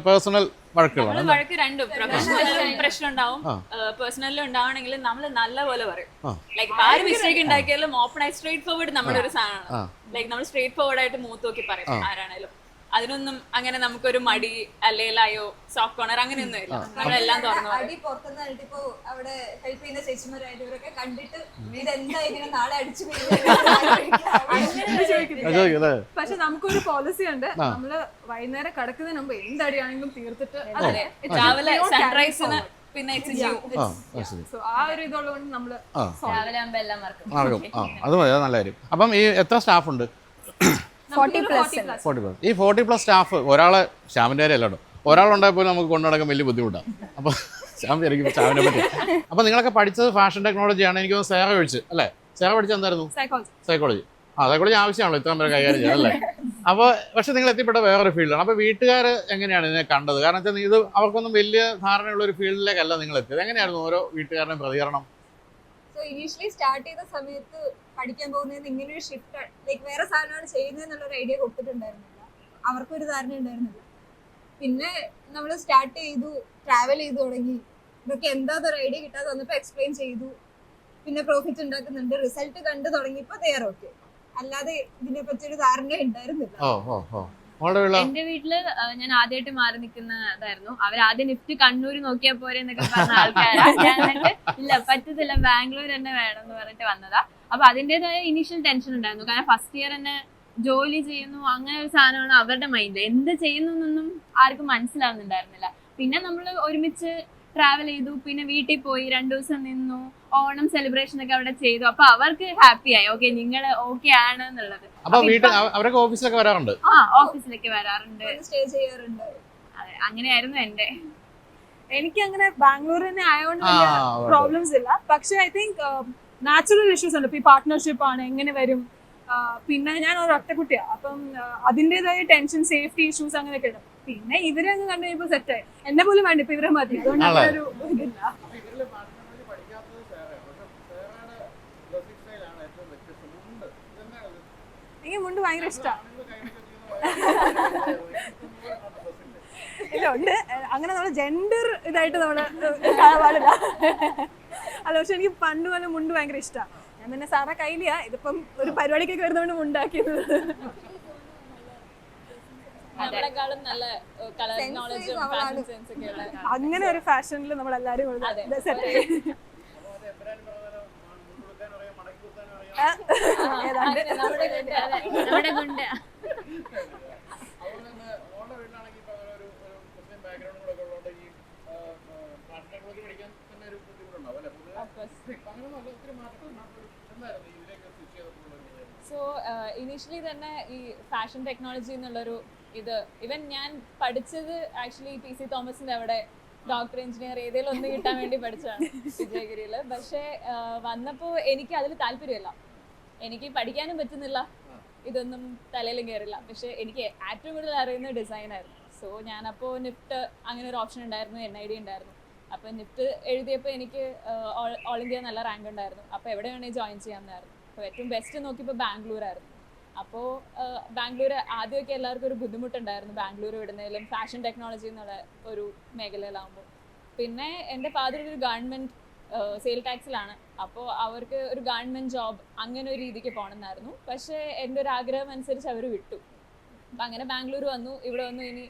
പേഴ്സണൽ വഴക്കുകളാണ്? വഴക്ക് രണ്ടും പ്രൊഫഷണൽ പ്രശ്നം ഉണ്ടാവും പേഴ്സണലിലും ഉണ്ടാവണമെങ്കിൽ നമ്മൾ നല്ലപോലെ പറയും. ലൈക്ക് ആര് മിസ്റ്റേക്ക് ഉണ്ടാക്കിയാലും ഓപ്പൺ ആയി സ്ട്രേറ്റ് ഫോർവേഡ് നമ്മുടെ ഒരു സാധനമാണ്. ലൈക്ക് നമ്മൾ സ്ട്രേറ്റ് ഫോർവേഡ് ആയിട്ട് മൂത്ത് നോക്കി പറയും ആരാണേലും. അതിനൊന്നും അങ്ങനെ നമുക്കൊരു മടി അല്ലേലായോ സോഫ്റ്റ് കോർണർ അങ്ങനെയൊന്നും ഇല്ല. നമ്മളെല്ലാം തുറന്നു അടി പുറത്തുനിന്ന് ഇപ്പോ അവിടെ ഹെൽപ്പ് ചെയ്യുന്ന ചേച്ചിമാരായിട്ട് ഇവരൊക്കെ കണ്ടിട്ട് ഇതെന്താ ഇങ്ങനെ നാളെ അടിച്ചു. പക്ഷെ നമുക്കൊരു പോളിസി ഉണ്ട്. നമ്മള് വൈകുന്നേരം കിടക്കുന്നതിന് മുമ്പ് എന്തടിയാണെങ്കിലും തീർത്തിട്ട് രാവിലെ സൺറൈസിന് പിന്നെ സോ ആ ഒരു ഇതുള്ളതുകൊണ്ട് നമ്മള് രാവിലെ ആകുമ്പോ എല്ലാം മറക്കും. അത് മതി, അത് നല്ല കാര്യം. അപ്പം ഈ എത്ര സ്റ്റാഫ് ഉണ്ട്? 40+. ഈ 40+ സ്റ്റാഫ് ഒരാളെ ശ്യാമിൻ്റെ കാര്യം അല്ലാട്ടോ ഒരാളുണ്ടായപ്പോൾ നമുക്ക് കൊണ്ടു നടക്കാൻ വലിയ ബുദ്ധിമുട്ടാണ്. അപ്പോൾ ശ്യാം ശരിക്കും ശ്യാമിനെ പറ്റി. അപ്പോൾ നിങ്ങളൊക്കെ പഠിച്ചത് ഫാഷൻ ടെക്നോളജിയാണ്. എനിക്ക് സേറ പഠിച്ച് അല്ലേ? സേറ പഠിച്ചത് എന്തായിരുന്നു? സൈക്കോളജി. സൈക്കോളജി ആവശ്യമാണല്ലോ ഇത്രയും പേരെ കൈകാര്യം ചെയ്യാൻ അല്ലേ? അപ്പോൾ പക്ഷെ നിങ്ങൾ എത്തിപ്പെട്ട വേറൊരു ഫീൽഡാണ്. അപ്പോൾ വീട്ടുകാർ എങ്ങനെയാണ് ഇതിനെ കണ്ടത്? കാരണം വെച്ചാൽ ഇത് അവർക്കൊന്നും വലിയ ധാരണയുള്ള ഒരു ഫീൽഡിലേക്കല്ല നിങ്ങൾ എത്തിയത്. എങ്ങനെയായിരുന്നു ഓരോ വീട്ടുകാരുടെയും പ്രതികരണം? സോ ഇനീഷ്യലി സ്റ്റാർട്ട് ചെയ്ത സമയത്ത് പഠിക്കാൻ പോകുന്നതിന് ഇങ്ങനെ ഒരു ഷിഫ്റ്റ് ലൈക്ക് വേറെ സാധനമാണ് ചെയ്യുന്നതെന്നുള്ള ഒരു ഐഡിയ കൊടുത്തിട്ടുണ്ടായിരുന്നില്ല. അവർക്കൊരു ധാരണ ഉണ്ടായിരുന്നില്ല. പിന്നെ നമ്മൾ സ്റ്റാർട്ട് ചെയ്തു, ട്രാവൽ ചെയ്തു തുടങ്ങി. ഇതൊക്കെ എന്താതൊരു ഐഡിയ കിട്ടാതെ വന്നപ്പോൾ എക്സ്പ്ലെയിൻ ചെയ്തു. പിന്നെ പ്രോഫിറ്റ് ഉണ്ടാക്കുന്നുണ്ട്. റിസൾട്ട് കണ്ടു തുടങ്ങിയപ്പോൾ തയ്യാർ ഓക്കെ. അല്ലാതെ ഇതിനെ പറ്റിയൊരു ധാരണ ഉണ്ടായിരുന്നില്ല. എന്റെ വീട്ടില് ഞാൻ ആദ്യമായിട്ട് മാറി നിൽക്കുന്നതായിരുന്നു. അവരാദ്യം നിഫ്റ്റ് കണ്ണൂർ നോക്കിയാൽ പോരെ എന്നൊക്കെ പറഞ്ഞ ആൾക്കാരാണ്. എന്നിട്ട് ഇല്ല പറ്റത്തില്ല ബാംഗ്ലൂർ തന്നെ വേണം എന്ന് പറഞ്ഞിട്ട് വന്നതാ. അപ്പൊ അതിൻ്റെതായ ഇനീഷ്യൽ ടെൻഷൻ ഉണ്ടായിരുന്നു. കാരണം ഫസ്റ്റ് ഇയർ തന്നെ ജോലി ചെയ്യുന്നു അങ്ങനെ ഒരു സാധനമാണ് അവരുടെ മൈൻഡിൽ. എന്ത് ചെയ്യുന്നു എന്നൊന്നും ആർക്കും മനസ്സിലാവുന്നുണ്ടായിരുന്നില്ല. പിന്നെ നമ്മൾ ഒരുമിച്ച് ട്രാവൽ ചെയ്തു. പിന്നെ വീട്ടിൽ പോയി 2 ദിവസം നിന്നു. ഓണം സെലിബ്രേഷൻ ഒക്കെ അവിടെ ചെയ്തു. അപ്പൊ അവർക്ക് ഹാപ്പിയായി. ഓക്കെ നിങ്ങൾ ഓക്കെ ആണ് എന്നുള്ളത്. അവരൊക്കെ ഓഫീസിലൊക്കെ വരാറുണ്ട്. ഓഫീസിലൊക്കെ വരാറുണ്ട്, സ്റ്റേ ചെയ്യാറുണ്ട്. അതെ അങ്ങനെയായിരുന്നു എന്റെ. എനിക്ക് അങ്ങനെ ബാംഗ്ലൂർ തന്നെ ആയതുകൊണ്ട് വലിയ പ്രോബ്ലംസ് ഇല്ല. പക്ഷെ ഐ തിങ്ക് നാച്ചുറൽ ഇഷ്യൂസ് ഉണ്ട്. ഇപ്പൊ ഈ പാർട്ട്ണർഷിപ്പ് ആണ് എങ്ങനെ വരും, പിന്നെ ഞാൻ ഒരു ഒറ്റക്കുട്ടിയാണ്, അപ്പം അതിൻ്റെതായ ടെൻഷൻ, സേഫ്റ്റി ഇഷ്യൂസ് അങ്ങനെയൊക്കെ ഉണ്ട്. പിന്നെ ഇവരെ അങ്ങ് കണ്ടു കഴിയുമ്പോൾ സെറ്റായി, എന്നെ പോലും വേണ്ട, ഇപ്പൊ ഇവരെ മതി. അതുകൊണ്ട് അങ്ങനെ ഒരു ഇതില്ല. എനിക്ക് മുണ്ട് ഭയങ്കര ഇഷ്ടമാണ്. ഇല്ല ഉണ്ട്, അങ്ങനെ നമ്മൾ ജെൻഡർ ഇതായിട്ട് നമ്മള് കാണാൻ പാടില്ല. അല്ല, പക്ഷെ എനിക്ക് പണ്ട് പോലെ മുണ്ട് ഭയങ്കര ഇഷ്ടമാണ്. ഞാൻ പിന്നെ സാറാ കയ്യിലിയാ, ഇതിപ്പം ഒരു പരിപാടിക്കൊക്കെ വരുന്നതുകൊണ്ട് മുണ്ടാക്കിയത്. നമ്മളെക്കാളും നല്ല കളർ നോളജും ഫാഷൻ സെൻസ് ഒക്കെ ഉള്ള അങ്ങനെ ഒരു ഫാഷനിൽ നമ്മളെല്ലാരും നമ്മുടെ കൊണ്ട് സോ ഇനീഷ്യലി തന്നെ ഈ ഫാഷൻ ടെക്നോളജി എന്നുള്ളൊരു ഇത്, ഇവൻ ഞാൻ പഠിച്ചത് ആക്ച്വലി PC തോമസിന്റെ അവിടെ ഡോക്ടർ എഞ്ചിനീയർ ഏതെങ്കിലും ഒന്ന് കിട്ടാൻ വേണ്ടി പഠിച്ചതാണ് വിജയഗിരിയിൽ. പക്ഷേ വന്നപ്പോൾ എനിക്ക് അതിൽ താല്പര്യമില്ല, എനിക്ക് പഠിക്കാനും പറ്റുന്നില്ല, ഇതൊന്നും തലയിലും കയറില്ല. പക്ഷെ എനിക്ക് ഏറ്റവും കൂടുതൽ അറിയുന്നത് ഡിസൈനായിരുന്നു. സോ ഞാനപ്പോൾ നിഫ്റ്റ് അങ്ങനെ ഒരു ഓപ്ഷൻ ഉണ്ടായിരുന്നു, NID ഉണ്ടായിരുന്നു. അപ്പോൾ നിഫ്റ്റ് എഴുതിയപ്പോൾ എനിക്ക് ഓൾ ഇന്ത്യ നല്ല റാങ്ക് ഉണ്ടായിരുന്നു. അപ്പോൾ എവിടെ വേണമെങ്കിൽ ജോയിൻ ചെയ്യാമെന്നായിരുന്നു. അപ്പോൾ ഏറ്റവും ബെസ്റ്റ് നോക്കിയപ്പോൾ ബാംഗ്ലൂരായിരുന്നു. അപ്പോൾ ബാംഗ്ലൂർ ആദ്യമൊക്കെ എല്ലാവർക്കും ഒരു ബുദ്ധിമുട്ടുണ്ടായിരുന്നു ബാംഗ്ലൂർ വിടുന്നതിലും ഫാഷൻ ടെക്നോളജി എന്നുള്ള ഒരു മേഖലയിലാകുമ്പോൾ. പിന്നെ എൻ്റെ ഫാദർ ഒരു ഗവൺമെൻറ് സെയിൽ ടാക്സിലാണ്. അപ്പോൾ അവർക്ക് ഒരു ഗവൺമെൻറ് ജോബ് അങ്ങനെ ഒരു രീതിക്ക് പോകണമെന്നായിരുന്നു. പക്ഷേ എൻ്റെ ഒരു ആഗ്രഹം അനുസരിച്ച് അവർ വിട്ടു. അപ്പം അങ്ങനെ ബാംഗ്ലൂർ വന്നു. ഇവിടെ വന്നു. ഇനി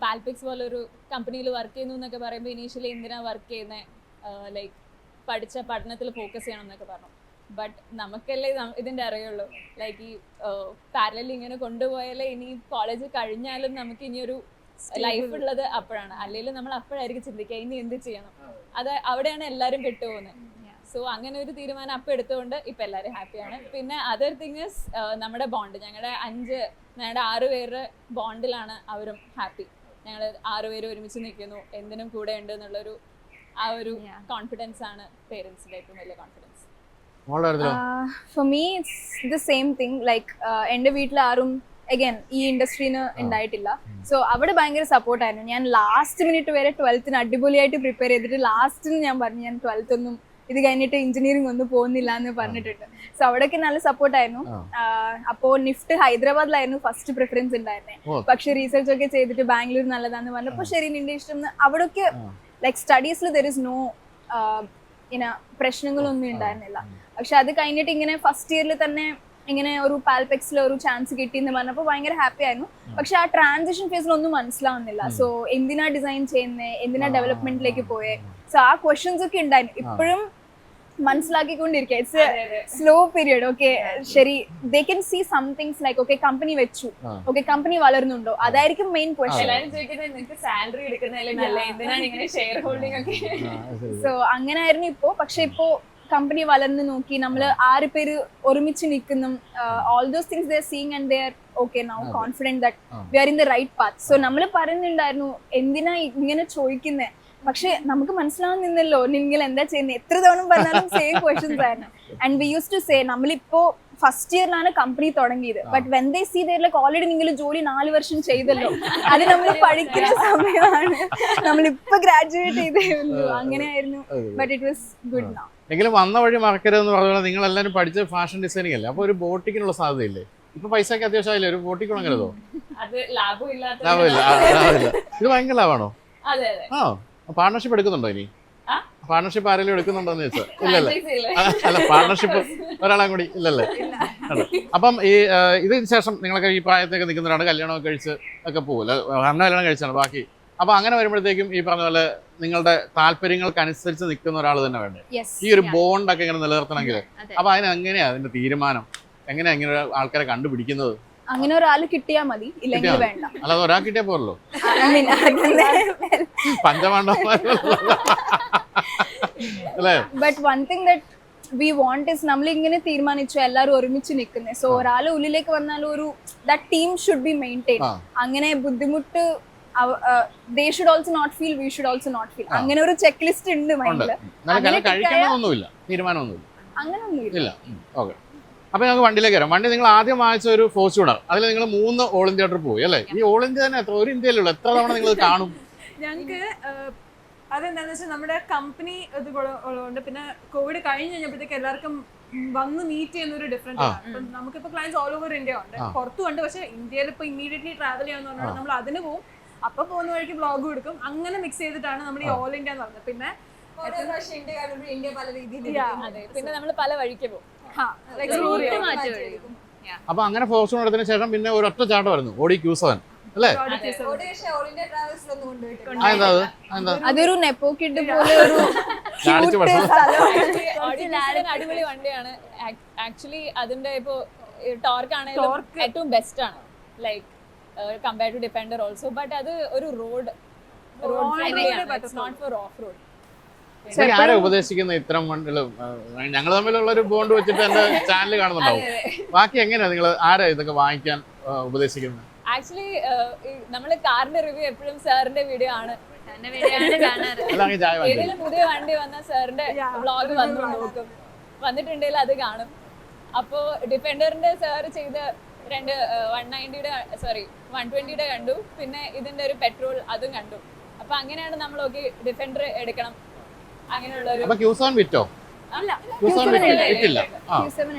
പാൽപിക്സ് പോലൊരു കമ്പനിയിൽ വർക്ക് ചെയ്യുന്നു എന്നൊക്കെ പറയുമ്പോൾ ഇനീഷ്യലി എന്തിനാണ് വർക്ക് ചെയ്യുന്നത്, ലൈക്ക് പഠിച്ച പഠനത്തിൽ ഫോക്കസ് ചെയ്യണം എന്നൊക്കെ പറഞ്ഞു. ബട്ട് നമുക്കല്ലേ ഇതിൻ്റെ അറിയുള്ളൂ. ലൈക്ക് ഈ പാരലൽ ഇങ്ങനെ കൊണ്ടുപോയാലേ ഇനി കോളേജ് കഴിഞ്ഞാലും നമുക്ക് ഇനിയൊരു ലൈഫ് ഉള്ളത് അപ്പോഴാണ്. അല്ലെങ്കിൽ നമ്മൾ അപ്പോഴായിരിക്കും ചിന്തിക്കുക ഇനി എന്ത് ചെയ്യണം. അത് അവിടെയാണ് എല്ലാവരും പെട്ടുപോകുന്നത്. സോ അങ്ങനെ ഒരു തീരുമാനം അപ്പം എടുത്തുകൊണ്ട് ഇപ്പം എല്ലാവരും ഹാപ്പിയാണ്. പിന്നെ അതർ തിങ് ഇസ് നമ്മുടെ ബോണ്ട്, ഞങ്ങളുടെ 6 പേരുടെ ബോണ്ടിലാണ് അവരും ഹാപ്പി. ഞങ്ങൾ 6 പേര് ഒരുമിച്ച് നിൽക്കുന്നു, എന്തിനും കൂടെ ഉണ്ട് എന്നുള്ളൊരു ആ ഒരു കോൺഫിഡൻസ് ആണ് പേരൻസിൻ്റെ ഏറ്റവും വലിയ confidence. For me it's the same thing, like എൻ്റെ വീട്ടിൽ ആരും അഗൈൻ ഈ ഇൻഡസ്ട്രീന് ഉണ്ടായിട്ടില്ല. സോ അവിടെ ഭയങ്കര സപ്പോർട്ടായിരുന്നു. ഞാൻ ലാസ്റ്റ് മിനിറ്റ് വരെ 12th അടിപൊളിയായിട്ട് പ്രിപ്പയർ ചെയ്തിട്ട് ലാസ്റ്റിന് ഞാൻ പറഞ്ഞു ഞാൻ 12th ഒന്നും ഇത് കഴിഞ്ഞിട്ട് എഞ്ചിനീയറിംഗ് ഒന്നും പോകുന്നില്ല എന്ന് പറഞ്ഞിട്ടുണ്ട്. സോ അവിടെയൊക്കെ നല്ല സപ്പോർട്ടായിരുന്നു. അപ്പോൾ നിഫ്റ്റ് ഹൈദരാബാദിലായിരുന്നു ഫസ്റ്റ് പ്രിഫറൻസ് ഉണ്ടായിരുന്നത്. പക്ഷെ റീസെർച്ച് ഒക്കെ ചെയ്തിട്ട് ബാംഗ്ലൂർ നല്ലതാന്ന് പറഞ്ഞപ്പോൾ ശരി നിന്റെ ഇഷ്ടം. അവിടെയൊക്കെ ലൈക്ക് സ്റ്റഡീസിൽ ദർ ഇസ് നോ ഇങ്ങനെ പ്രശ്നങ്ങളൊന്നും ഉണ്ടായിരുന്നില്ല. പക്ഷെ അത് കഴിഞ്ഞിട്ട് ഇങ്ങനെ ഫസ്റ്റ് ഇയറിൽ തന്നെ ഇങ്ങനെ ഒരു പാൽപെക്സിൽ ഒരു ചാൻസ് കിട്ടി എന്ന് പറഞ്ഞപ്പോൾ ഭയങ്കര ഹാപ്പി ആയിരുന്നു. പക്ഷെ ആ ട്രാൻസിഷൻ ഫേസിലൊന്നും മനസ്സിലാവുന്നില്ല. സോ എന്തിനാ ഡിസൈൻ ചെയ്യുന്നത്, എന്തിനാ ഡെവലപ്മെന്റിലേക്ക് പോയേ, സോ ആ ക്വസ്റ്റ്യൻസ് ഒക്കെ ഉണ്ടായിരുന്നു. ഇപ്പോഴും മനസ്സിലാക്കിക്കൊണ്ടിരിക്കുക. It's a slow period. Okay ശരി, they can see some things like okay company വെച്ചു, ഓക്കെ കമ്പനി വളരുന്നുണ്ടോ, അതായിരിക്കും മെയിൻ ക്വസ്റ്റ്യൻ. സാലറി എടുക്കുന്നതല്ലേ എന്തിനാണ് ഇങ്ങനെ ഷെയർ ഹോൾഡിംഗ് ഒക്കെ. സോ അങ്ങനെ ആയിരുന്നു ഇപ്പോ. പക്ഷെ ഇപ്പോ കമ്പനി വളർന്ന് നോക്കി നമ്മൾ 6 പേര് ഒരുമിച്ച് നിൽക്കുന്നു. All those things they are seeing and they are okay now confident that we are in the right path. So നമ്മൾ പറയുന്നുണ്ടായിരുന്നു എന്തിനാ ഇങ്ങനെ ചോദിക്കുന്നത്, പക്ഷെ നമുക്ക് മനസ്സിലാവുന്നില്ലല്ലോ നിങ്ങൾ എന്താ ചെയ്യുന്നത്. എത്ര തവണ പറഞ്ഞാലും സെയിം ക്വസ്റ്റ്യൻസ് ആയിരുന്നു. And we use to say നമ്മളിപ്പോ ഫസ്റ്റ് ഇയറിലാണ് കമ്പനി തുടങ്ങിയത്. But when they see they like already നിങ്ങൾ ജോലി 4 വർഷം ചെയ്തല്ലോ, അത് നമ്മൾ പഠിക്കുന്ന സമയമാണ്, നമ്മളിപ്പോ ഗ്രാജുവേറ്റ് ചെയ്തേ ഉള്ളൂ. അങ്ങനെയായിരുന്നു. But it was good now. എങ്കിലും വന്ന വഴി മറക്കരുതെന്ന് പറഞ്ഞാൽ നിങ്ങൾ എല്ലാവരും പഠിച്ച ഫാഷൻ ഡിസൈനിങ് അല്ലേ, അപ്പോൾ ഒരു ബോട്ടിക്കിനുള്ള സാധ്യതയില്ലേ? ഇപ്പൊ പൈസക്ക് അത്യാവശ്യമായില്ലേ, ഒരു ബോട്ടിക്ക് തുടങ്ങരുതോ? അത് ലാഭമില്ല. ഇത് ഭയങ്കര ലാഭമാണോ? അതെ. ആ പാർട്ണർഷിപ്പ് എടുക്കുന്നുണ്ടോ? ഇനി പാർട്ണർഷിപ്പ് ആരെങ്കിലും എടുക്കുന്നുണ്ടോന്ന് ചോദിച്ചാൽ ഇല്ലല്ലേ? അല്ല പാർട്ണർഷിപ്പ് ഒരാളെ കൂടി ഇല്ലല്ലേ? അപ്പം ഈ ഇതിന് ശേഷം നിങ്ങളൊക്കെ ഈ പ്രായത്തേക്ക് നിൽക്കുന്നവരാണ്, കല്യാണമൊക്കെ കഴിച്ച് ഒക്കെ പോകുമല്ലോ, കല്യാണം കഴിച്ചാണ് ബാക്കി. അപ്പൊ അങ്ങനെ വരുമ്പോഴത്തേക്കും ഈ പറഞ്ഞ പോലെ നിങ്ങളുടെ താല്പര്യങ്ങൾക്കനുസരിച്ച് നിൽക്കുന്ന ഒരാൾ തന്നെ വേണ്ടേ ഈ ഒരു ബോണ്ടൊക്കെ ഇങ്ങനെ നിലനിർത്തണമെങ്കിൽ? അപ്പൊ അതിനെങ്ങനെയാ അതിന്റെ തീരുമാനം, എങ്ങനെയാ ഇങ്ങനെ ആൾക്കാരെ കണ്ടുപിടിക്കുന്നത്? അങ്ങനെ ഒരാൾ കിട്ടിയാൽ മതി, ഇല്ലെങ്കിൽ വേണ്ട. അല്ലാതെ ഒരാൾ കിട്ടിയാൽ പോരല്ലോ, പഞ്ചപാണ്ഡവന്മാരല്ലേ? But one thing that we want is നമ്മൾ ഇങ്ങനെ തീരുമാനിച്ചു എല്ലാവരും ഒരുമിച്ച് നിൽക്കുന്നത്. സോ ഒരാൾ ഉള്ളിലേക്ക് വന്നാലും ഒരു that team should be maintain. അങ്ങനെ ബുദ്ധിമുട്ട് they should also not feel, we should also not feel. അങ്ങനെ ഒരു ചെക്ക് ലിസ്റ്റ് ഉണ്ട് മൈൻഡില്. കഴിക്കണമെന്നൊന്നുമില്ല, തീരുമാനമൊന്നുമില്ല. അങ്ങനൊന്നും ഇല്ല. ഇല്ല. ഓക്കെ. അപ്പോൾ നമുക്ക് വണ്ടിയിലേക്ക് വരാം. വണ്ടി നിങ്ങൾ ആദ്യം വാങ്ങിച്ച ഒരു ഫോർച്യൂണർ, അതിൽ നിങ്ങൾ 3 ഓൾ ഇന്ത്യ ട്രിപ്പ് പോയി അല്ലേ? ഈ ഓൾ ഇന്ത്യ തന്നെ ഒരു ഇന്ത്യയിലുള്ള എത്ര തവണ നിങ്ങൾ കാണും? ഞങ്ങൾക്ക് അതെന്താണെന്ന് വെച്ചാൽ നമ്മുടെ കമ്പനി ഇത് ഉള്ളതുകൊണ്ട്, പിന്നെ കോവിഡ് കഴിഞ്ഞ് കഴിഞ്ഞപ്പോഴത്തേക്ക് എല്ലാവർക്കും വന്ന് മീറ്റ് ചെയ്യുന്ന ഒരു ഡിഫറൻറ്റ് ആണ്. അപ്പം നമുക്കിപ്പോൾ ക്ലയൻസ് ഓൾ ഓവർ ഇന്ത്യ ഉണ്ട്, പുറത്തുണ്ട്. പക്ഷേ ഇന്ത്യയിൽ ഇപ്പോൾ ഇമ്മീഡിയറ്റ്ലി ട്രാവൽ ചെയ്യാന്ന് പറഞ്ഞാൽ നമ്മൾ അതിന് പോകും. അപ്പോൾ പോകുന്ന വഴിക്ക് വ്ളോഗ് കൊടുക്കും. അങ്ങനെ മിക്സ് ചെയ്തിട്ടാണ് നമ്മൾ ഈ ഓൾ ഇന്ത്യ എന്ന് പറഞ്ഞത്. പിന്നെ ഇന്ത്യ പല രീതിയിൽ അതെ, പിന്നെ നമ്മൾ പല വഴിക്ക് പോകും. അപ്പോൾ അങ്ങനെ ഫോർച്യൂണർ എടുത്തതിന് ശേഷം പിന്നെ ഒരു ഒറ്റ ചാട്ടം വരുന്നു, ഓടി Q7 അല്ലേ? അതൊരു നെപ്പോ കിഡ് പോലെ ഒരു അടിപൊളി വണ്ടിയാണ് ആക്ച്വലി. അതിന്റെ ഇപ്പോ ടോർക്ക് ആണെങ്കിലും ഏറ്റവും ബെസ്റ്റ് ആണ്, like compare to defender also. But അത് ഒരു road not for off road. ആരാ ഉപദേശിക്കുന്ന ഇത്തരം വണ്ടികൾ? ഞങ്ങൾ തമ്മിലുള്ള ഒരു ബോണ്ട് വെച്ചിട്ട് എന്റെ ചാനൽ കാണുന്നുണ്ടാവും. ബാക്കി എങ്ങനെയാ നിങ്ങൾ ആരാ ഇതൊക്കെ വാങ്ങിക്കാൻ ഉപദേശിക്കുന്നത്? ആക്ച്വലി നമ്മള് കാറിന്റെ റിവ്യൂ എപ്പോഴും സാറിന്റെ വീഡിയോ ആണ് കാണാറ്. ഏതെങ്കിലും പുതിയ വണ്ടി വന്നാൽ സാറിന്റെ വ്ളോഗ് വന്നു നോക്കും, വന്നിട്ടുണ്ടെങ്കിൽ അത് കാണും. അപ്പോ ഡിഫൻഡറിന്റെ സാർ ചെയ്ത 120യുടെ കണ്ടു, പിന്നെ ഇതിന്റെ ഒരു പെട്രോൾ അതും കണ്ടു. അപ്പൊ അങ്ങനെയാണ് നമ്മൾ ഓക്കെ ഡിഫൻഡർ എടുക്കണം അങ്ങനെയുള്ള ഒരു. Q7 വിറ്റോ? വിറ്റില്ല.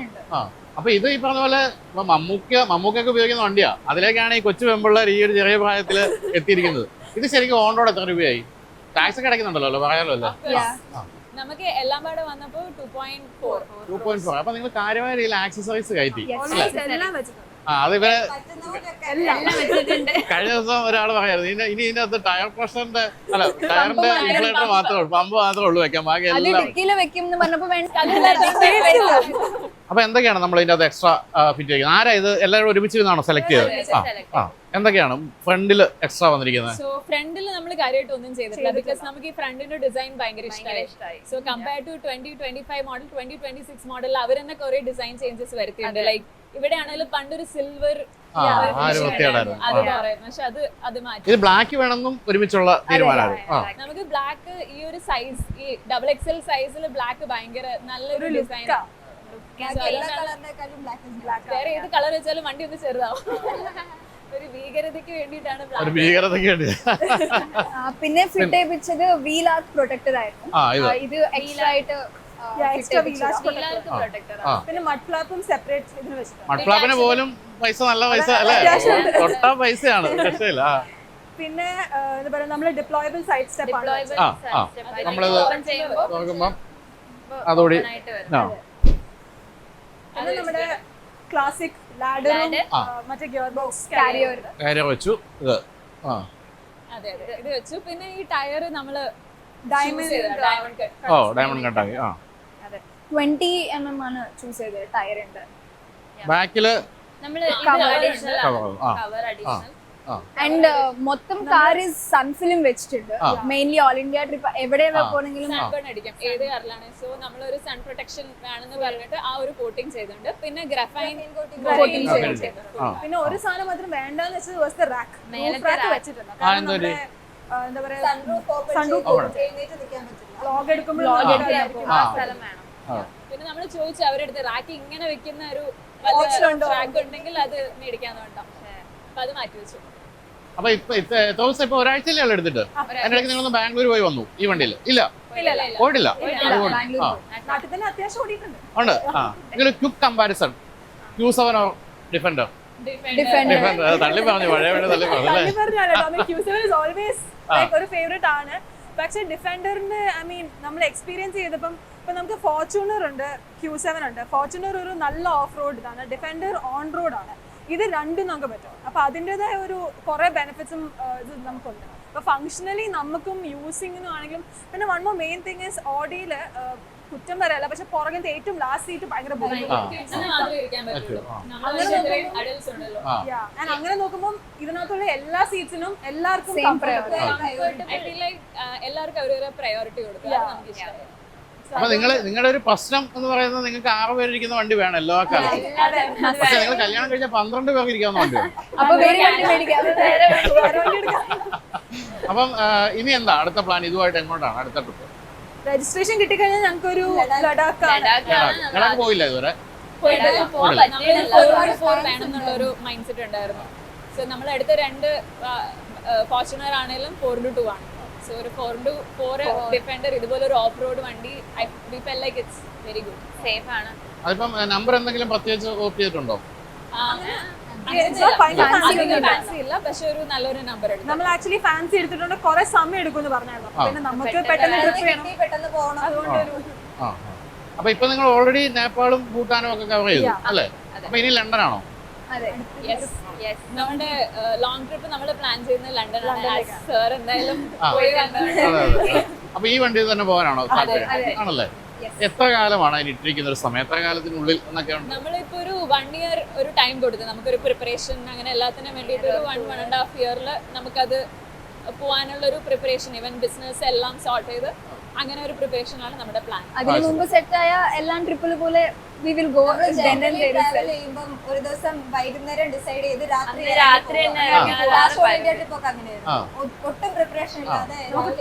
അപ്പൊ ഇത് ഈ പറഞ്ഞ പോലെ മമ്മൂക്കൊക്കെ ഉപയോഗിക്കുന്ന വണ്ടിയാ, അതിലേക്കാണ് ഈ കൊച്ചു പെമ്പിള്ളേർ ഈ ഒരു ചെറിയ പ്രായത്തിൽ എത്തിയിരിക്കുന്നത്. ഇത് ശരിക്കും ഓൺ റോഡ് എത്ര രൂപയായി? ടാക്സ് ഒക്കെ അടയ്ക്കുന്നുണ്ടല്ലോ, പറയാലോ അല്ലേ? നമുക്ക് എല്ലാം പാടെ വന്നപ്പോ 2.4. അപ്പൊ നിങ്ങൾ കാര്യമായ രീതിയിൽ ആക്സസറീസ് കയറ്റി. എല്ലാം വെച്ചിട്ടുണ്ട്. അത് ഇവരെ കഴിഞ്ഞ ദിവസം ഒരാൾ പറയായിരുന്നു, ഇനി ഇതിന്റെ അകത്ത് ടയർ പ്രഷറിന്റെ ടയറിന്റെ ഇൻഫ്ലേറ്റർ മാത്രമേ ഉള്ളൂ, പമ്പ് മാത്രമേ ഉള്ളൂ വെക്കാൻ, ബാക്കി എല്ലാം. അപ്പൊ എന്തൊക്കെയാണ് നമ്മൾ ഇതിന്റെ അകത്ത് എക്സ്ട്രാ ഫിറ്റ് ചെയ്യുന്നത്? ആരാ ഇത് എല്ലാവരും ഒരുമിച്ചിരുന്നാണോ സെലക്ട് ചെയ്തത്? എന്തൊക്കെയാണ് ഫ്രണ്ടിൽ എക്സ്ട്രാ വന്നിരിക്കുന്നത്? സോ ഫ്രണ്ടിൽ നമ്മൾ കാര്യമായിട്ട് ഒന്നും ചെയ്തിട്ടില്ല, ബിക്കോസ് നമുക്ക് ഈ ഫ്രണ്ടിന്റെ ഡിസൈൻ ഭയങ്കര ഇഷ്ടമായി. സോ കമ്പയർ ടു 2025 മോഡൽ 2026 മോഡലിൽ അവർ തന്നെ കുറെ ഡിസൈൻ ചേഞ്ചസ് വരുത്തിയിട്ടുണ്ട്. ലൈക്ക് ഇവിടെ ആണെങ്കിലും പണ്ടൊരു സിൽവർ പക്ഷെ അത് മാറ്റി ഇത് ബ്ലാക്ക് വേണമെന്നും ഒരുമിച്ചുള്ള തീരുമാനമാണ്. നമുക്ക് ബ്ലാക്ക് ഈ ഒരു സൈസ്, ഈ XXL സൈസിൽ ബ്ലാക്ക് ഭയങ്കര നല്ലൊരു ഡിസൈൻ. വേറെ ഏത് കളർ വെച്ചാലും വണ്ടി ഒന്ന് ചെറുതാവും. ഒരു ഭീകരതയ്ക്ക് വേണ്ടിയിട്ടാണ് പിന്നെ ഫിറ്റ് ചെയ്യിപ്പിച്ചത് വീൽ ആർക്ക് പ്രൊട്ടക്ടർ ആയിരുന്നു. ഇത് എക്സ്ട്രാ ആയിട്ട് പിന്നെ മഡ്ഫ്ലാപ്പും സെപ്പറേറ്റ് ഇതിന് വെച്ചിട്ടുണ്ട്. മഡ്ഫ്ലാപ്പിന് പോലും പൈസ നല്ല പൈസ അല്ലേ? തൊട്ടാ പൈസയാണ്. പിന്നെ എന്താ പറയാ, നമ്മള് ഡിപ്ലോയബിൾ സൈഡ് സ്റ്റെപ്പ് ആണ്. നമ്മളത് നോക്കുമ്പോ അതോടി പിന്നെ നമ്മുടെ ക്ലാസിക് ലാഡറും മറ്റേ ഗിയർ ബോക്സ് കാരിയർ വെച്ചു. ഇത് അതെ ഇത് വെച്ചു. പിന്നെ ഈ ടയർ നമ്മള് ഡയമണ്ട് കട്ടാക്കി 20 mm ആണ് ചൂസ് ചെയ്തത് ടയറിന്റെ. ബാക്കില് ആൻഡ് മൊത്തം കാർ ഇസ് സൺഫിലിം വെച്ചിട്ടുണ്ട്. മെയിൻലി ഓൾ ഇന്ത്യ ട്രിപ്പ് എവിടെ പോകണമെങ്കിലും അടിക്കാം, ഏത് കാറിലാണ്. സോ നമ്മളൊരു സൺ പ്രൊട്ടക്ഷൻ വേണമെന്ന് പറഞ്ഞിട്ട് ആ ഒരു കോട്ടിംഗ് ചെയ്തിട്ടുണ്ട്. പിന്നെ ഗ്രഫൈൻ കോട്ടിംഗ് ചെയ്തിട്ടുണ്ട്. പിന്നെ ഒരു സാധനം മാത്രം വേണ്ടെന്ന് വെച്ചത് ദിവസത്തെ റാക്ക് വെച്ചിട്ടുണ്ട്. എന്താ പറയാ, വ്ളോഗ് എടുക്കുമ്പോൾ സ്ഥലം വേണം. പിന്നെ നമ്മൾ ചോദിച്ചു അവരുടെ അടുത്ത് റാക്ക് ഇങ്ങനെ വെക്കുന്ന ഒരു റാക്ക് ഉണ്ടെങ്കിൽ അത് മേടിക്കാന്ന് വേണ്ട. അപ്പൊ അത് മാറ്റി വെച്ചു. അപ്പൊ ഇപ്പൊ ഒരാഴ്ചയല്ലേ എടുത്തിട്ട് അതിന്റെ ഇടയ്ക്ക് നിങ്ങളൊന്ന് ബാംഗ്ലൂർ പോയി വന്നു ഈ വണ്ടിയിൽ? ഇല്ല, പോയിട്ടില്ല. അത്യാവശ്യം ഓടിയിട്ടുണ്ട്. ഉണ്ട്. നിങ്ങൾ quick comparison Q7 or defender? തള്ളി പറഞ്ഞു, പഴയ തള്ളി ഓൾവേസ് ഒരു ഫേവറേറ്റ് ആണ്. പക്ഷെ ഡിഫൻഡറിന്റെ ഐ മീൻ നമ്മൾ എക്സ്പീരിയൻസ് ചെയ്തപ്പം ഇപ്പൊ നമുക്ക് ഫോർച്യൂണർ ഉണ്ട്, Q7 ഉണ്ട്. ഫോർച്യൂണർ ഒരു നല്ല ഓഫ് റോഡ് ഇതാണ്, ഡിഫൻഡർ ഓൺ റോഡ് ആണ്. ഇത് രണ്ടും നമുക്ക് പറ്റും. അപ്പൊ അതിൻ്റെതായ ഒരു കുറെ ബെനിഫിറ്റ്സും ഇത് നമുക്കുണ്ട്. അപ്പൊ ഫങ്ഷണലി നമുക്കും യൂസിങ്ങിനും ആണെങ്കിലും. പിന്നെ one more main thing is ഓഡിയില് കുറ്റം വരല്ല, പക്ഷെ പുറകിലത്തെ ഏറ്റവും ലാസ്റ്റ് സീറ്റ് ഭയങ്കര അങ്ങനെ നോക്കുമ്പോൾ ഇതിനകത്തുള്ള എല്ലാ സീറ്റ്സിനും എല്ലാവർക്കും എല്ലാവർക്കും അവരവരെ പ്രയോറിറ്റി കൊടുക്കുക. അപ്പൊ നിങ്ങളുടെ ഒരു പ്രശ്നം എന്ന് പറയുന്നത് നിങ്ങൾക്ക് 6 പേരിരിക്കുന്ന വണ്ടി വേണം എല്ലാ കാലത്തും. പക്ഷെ നിങ്ങൾ കല്യാണം കഴിഞ്ഞാൽ 12 പേർക്ക് ഇരിക്കാവുന്ന വണ്ടി വേണം. അപ്പം ഇനി എന്താ അടുത്ത പ്ലാൻ? ഇതുമായിട്ട് എങ്ങോട്ടാണ് അടുത്ത ട്രിപ്പ്? രജിസ്ട്രേഷൻ കിട്ടിക്കഴിഞ്ഞാൽ ഞങ്ങൾക്കൊരു ലഡാക്കാണ്. ലഡാക്ക് പോയില്ല ഇതുവരെ. പോകാൻ പറ്റിയിട്ടില്ല. ഒരു 4 വേണം എന്നുള്ളൊരു മൈൻഡ് സെറ്റ് ഉണ്ടായിരുന്നു. സോ നമ്മൾ എടുത്ത 2 ഫോർച്യൂണർ ആണെങ്കിലും 4x2 ആണ്. സോ ഒരു 4x4 ഡിഫൻഡർ ഇതുപോലെ ഒരു ഓഫ് റോഡ് വണ്ടി we fell like it's very good, safe ആണ്. അതിപ്പം നമ്പർ എന്തെങ്കിലും പ്രത്യേകിച്ച് ഓപ്പ് ചെയ്തിട്ടുണ്ടോ? ഫാൻസി ഇല്ല, പക്ഷെ ഒരു നല്ലൊരു നമ്പർ എടുത്തു. നമ്മൾ ആക്ച്വലി ഫാൻസി എടുത്തിട്ടുണ്ട്, കുറെ സമയം എടുക്കുമെന്ന് പറഞ്ഞായിരുന്നു. പിന്നെ നമുക്ക് പെട്ടെന്ന് ട്രിപ്പ് ചെയ്യണം, പെട്ടെന്ന് പോകണം. അതുകൊണ്ടൊരു അപ്പൊ ഇപ്പൊ നിങ്ങൾ ഓൾറെഡി നേപ്പാളും ഭൂട്ടാനും ഒക്കെ കവർ ചെയ്തു അല്ലേ? അപ്പൊ ഇനി ലണ്ടനാണോ? നമ്മുടെ ലോങ് ട്രിപ്പ് നമ്മൾ പ്ലാൻ ചെയ്യുന്നത് ലണ്ടനാണ്. സർ എന്തായാലും അപ്പൊ ഈ വണ്ടിയിൽ തന്നെ പോകാനാണോ താല്പര്യം? ആണല്ലേ? എത്ര കാലമാണ് അതിന് ഇട്ടിരിക്കുന്ന ഒരു സമയം? എത്ര കാലത്തിനുള്ളിൽ എന്നൊക്കെ ഉണ്ട്? നമ്മളിപ്പോ ഒരു 1 year ഒരു ടൈം കൊടുത്തു. നമുക്കൊരു പ്രിപ്പറേഷൻ അങ്ങനെ എല്ലാത്തിനും വേണ്ടിയിട്ട് ഒരു 1.5 year നമുക്കത് പോകാനുള്ള ഒരു പ്രിപ്പറേഷൻ, ഇവൻ ബിസിനസ് എല്ലാം സോർട്ട് ചെയ്ത് അങ്ങനെ ഒരു പ്രിപ്പറേഷൻ ആണ് നമ്മുടെ പ്ലാൻ. അതിനു മുമ്പ് സെറ്റ് ആയ എല്ലാ ട്രിപ്പിൽ പോലെ we will go then and there travel ചെയ്യുമ്പോൾ ഒരു ദിവസം വൈകുന്നേരം ഡിസൈഡ് ചെയ്ത് രാത്രി തന്നെ ട്രിപ്പ് ഒക്കെ അങ്ങനെയായിരുന്നു. ഒട്ടും പ്രിപ്പറേഷൻ ഇല്ലാതെ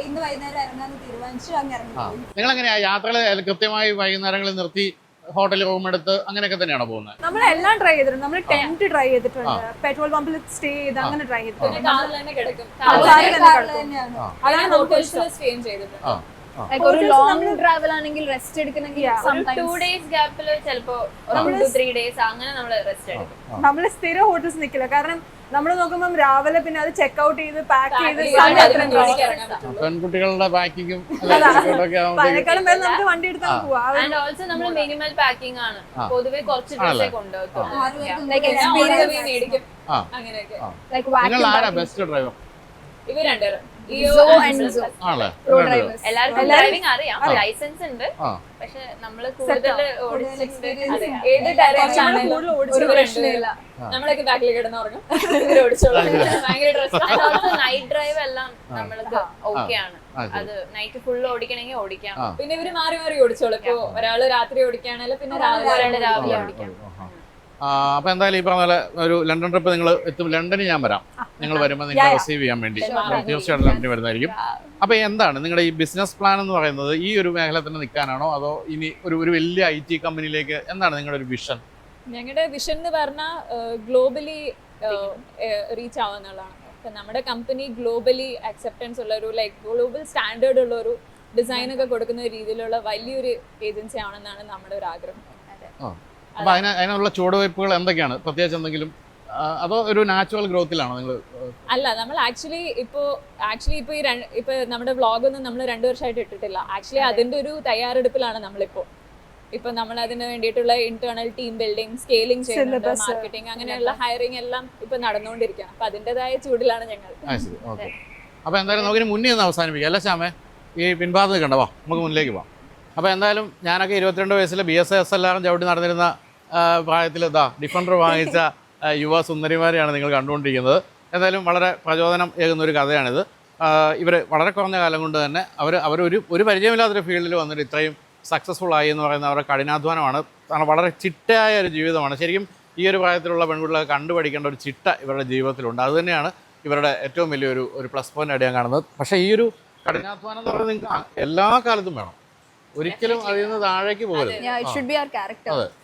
ഇന്ന് വൈകുന്നേരം ഇറങ്ങാന്ന് തീരുമാനിച്ചു, അങ്ങ് ഇറങ്ങി. നിങ്ങൾ എങ്ങനെയാ യാത്രകൾ കൃത്യമായി വൈകുന്നേരങ്ങളിൽ നിർത്തി ഹോട്ടൽ റൂം എടുത്ത് അങ്ങനെയൊക്കെ തന്നെയാണോ പോകുന്നത്? നമ്മളെല്ലാം ട്രൈ ചെയ്തിട്ടുണ്ട്. നമ്മൾ ടെന്റ് ട്രൈ ചെയ്തിട്ടുണ്ട്, പെട്രോൾ പമ്പിൽ സ്റ്റേ ചെയ്ത് അങ്ങനെ ട്രൈ ചെയ്തിട്ടുണ്ട്. കാറിൽ തന്നെ കിടക്കും. തന്നെയാണ് അതാണ് ഹോട്ടൽസിൽ സ്റ്റേ ചെയ്തിട്ടുണ്ട്. like ഒരു ലോങ് ട്രാവൽ ആണെങ്കിൽ റെസ്റ്റ് എടുക്കണമെങ്കിൽ sometimes 2 days ഗ്യാപ്പിൽ ചിലപ്പോ 1 to 3 days അങ്ങനെ നമ്മൾ റെസ്റ്റ് എടുക്കും. നമ്മള് സ്ഥിരം ഹോട്ടൽസ് നിൽക്കില്ല, കാരണം നമ്മൾ നോക്കുമ്പോൾ രാവിലെ പിന്നെ അത് ചെക്ക് ഔട്ട് ചെയ്ത് പാക്ക് ചെയ്ത് പെൺകുട്ടികളുടെ പാക്കിങ്ങും അതിനേക്കാളും പേര് നമുക്ക് വണ്ടി എടുത്താൽ പോവാ. ആൻഡ് ഓൾസോ നമ്മൾ മിനിമൽ പാക്കിംഗ് ആണ്. പൊതുവെ കുറച്ച് ഡ്രസ്സേ കൊണ്ടുപോകും. like experience മേടിക്കും അങ്ങനെയൊക്കെ. like നിങ്ങൾ ആരാ ബെസ്റ്റ് ഡ്രൈവർ? ഇവർ രണ്ടുപേരും Zo and Zo ആണല്ലേ? pro drivers. എല്ലാവർക്കും ഡ്രൈവിംഗ് അറിയാം, ലൈസൻസ് ഉണ്ട്, പക്ഷെ നമ്മള് കൂടുതൽ ഓടിച്ചിട്ട് ഏത് ഡയറക്ഷൻ ആണെങ്കിലും കൂടുതൽ ഓടിച്ചു ഒരു പ്രശ്നമില്ല. നമ്മളൊക്കെ ബാക്കിൽ കിടന്ന് ഉറങ്ങും, ഇവർ ഓടിച്ചോളാം. ഭയങ്കര ഡ്രസ്. നൈറ്റ് ഡ്രൈവ് എല്ലാം നമ്മൾക്ക് ഓക്കെ ആണ്. അത് നൈറ്റ് ഫുൾ ഓടിക്കണമെങ്കിൽ ഓടിക്കാം. പിന്നെ ഇവര് മാറി മാറി ഓടിച്ചോളൂ. ഇപ്പൊ ഒരാള് രാത്രി ഓടിക്കുകയാണെങ്കിൽ പിന്നെ ഒരാള് രാവിലെ ഓടിക്കാം. അപ്പൊ എന്തായാലും ഈ പറഞ്ഞ പോലെ ഒരു ലണ്ടൻ ട്രിപ്പ് നിങ്ങൾ എത്തും. ലണ്ടനിൽ ഞാൻ വരാം, നിങ്ങൾ വരുമ്പോൾ നിങ്ങളെ റിസീവ് ചെയ്യാൻ വേണ്ടി തീർച്ചയായിട്ടും ലണ്ടനിൽ വരുന്നതായിരിക്കും. അപ്പൊ എന്താണ് നിങ്ങളുടെ ഈ ബിസിനസ് പ്ലാൻ എന്ന് പറയുന്നത്? ഈ ഒരു മേഖല തന്നെ നിൽക്കാനാണോ, അതോ ഇനി ഒരു വലിയ IT കമ്പനിയിലേക്ക്? എന്താണ് നിങ്ങളുടെ ഒരു വിഷൻ? ഞങ്ങളുടെ വിഷൻ എന്ന് പറഞ്ഞാൽ ഗ്ലോബലി റീച്ച് ആവുന്നുള്ളതാണ്. ഇപ്പം നമ്മുടെ കമ്പനി ഗ്ലോബലി അക്സെപ്റ്റൻസ് ഉള്ള ഒരു ഗ്ലോബൽ സ്റ്റാൻഡേർഡ് ഉള്ള ഒരു ഡിസൈൻ ഒക്കെ കൊടുക്കുന്ന രീതിയിലുള്ള വലിയൊരു ഏജൻസി ആണെന്നാണ് നമ്മുടെ ഒരു ആഗ്രഹം. അപ്പൊ അതിനുള്ള ചുവടുവയ്പ്പുകൾ എന്തൊക്കെയാണ്? പ്രത്യേകിച്ച് എന്തെങ്കിലും അതോ ഒരു നാച്ചുറൽ ഗ്രോത്തിലാണോ നിങ്ങൾ? അല്ല, നമ്മൾ ആക്ച്വലി ഇപ്പൊ ഇപ്പൊ നമ്മുടെ വ്ളോഗ് ഒന്നും നമ്മൾ 2 വർഷമായിട്ട് ഇട്ടിട്ടില്ല. ആക്ച്വലി അതിന്റെ ഒരു തയ്യാറെടുപ്പിലാണ് നമ്മളിപ്പോ. ഇപ്പൊ നമ്മൾ അതിന് വേണ്ടിയിട്ടുള്ള ഇന്റേണൽ ടീം ബിൽഡിംഗ്, സ്കെയിലിംഗ് ചെയ്യുന്നുണ്ട്, മാർക്കറ്റിംഗ്, അങ്ങനെയുള്ള ഹയറിംഗ് എല്ലാം ഇപ്പൊ നടന്നുകൊണ്ടിരിക്കുകയാണ്. അപ്പൊ അതിന്റേതായ ചൂടിലാണ് ഞങ്ങൾ. അപ്പൊ എന്തായാലും നമുക്കിന് മുന്നേ ഒന്ന് അവസാനിപ്പിക്കാം അല്ല ശ്യാമേ? ഈ പിൻഭാഗത്ത് കണ്ടോ, നമുക്ക് മുന്നിലേക്ക് പോവാം. അപ്പോൾ എന്തായാലും ഞാനൊക്കെ 22 വയസ്സിൽ BSSLR ചവിട്ടി നടന്നിരുന്ന പ്രായത്തിൽ ഡിഫൻഡർ വാങ്ങിച്ച യുവ സുന്ദരിമാരെയാണ് നിങ്ങൾ കണ്ടുകൊണ്ടിരിക്കുന്നത്. എന്തായാലും വളരെ പ്രചോദനം ഏകുന്ന ഒരു കഥയാണിത്. ഇവർ വളരെ കുറഞ്ഞ കാലം കൊണ്ട് തന്നെ ഒരു പരിചയമില്ലാത്തൊരു ഫീൽഡിൽ വന്നിട്ട് ഇത്രയും സക്സസ്ഫുൾ ആയി എന്ന് പറയുന്ന അവരുടെ കഠിനാധ്വാനമാണ്. കാരണം വളരെ ചിട്ടയായ ഒരു ജീവിതമാണ്. ശരിക്കും ഈ ഒരു പ്രായത്തിലുള്ള പെൺകുട്ടികളെ കണ്ടുപഠിക്കേണ്ട ഒരു ചിട്ട ഇവരുടെ ജീവിതത്തിലുണ്ട്. അതുതന്നെയാണ് ഇവരുടെ ഏറ്റവും വലിയൊരു പ്ലസ് പോയിന്റ് ആയിട്ട് ഞാൻ കാണുന്നത്. പക്ഷേ ഈ ഒരു കഠിനാധ്വാനം എന്ന് പറയുന്നത് നിങ്ങൾക്ക് എല്ലാ കാലത്തും വേണം, ഒരിക്കലും അതിൽ നിന്ന് താഴേക്ക് പോകരുത്.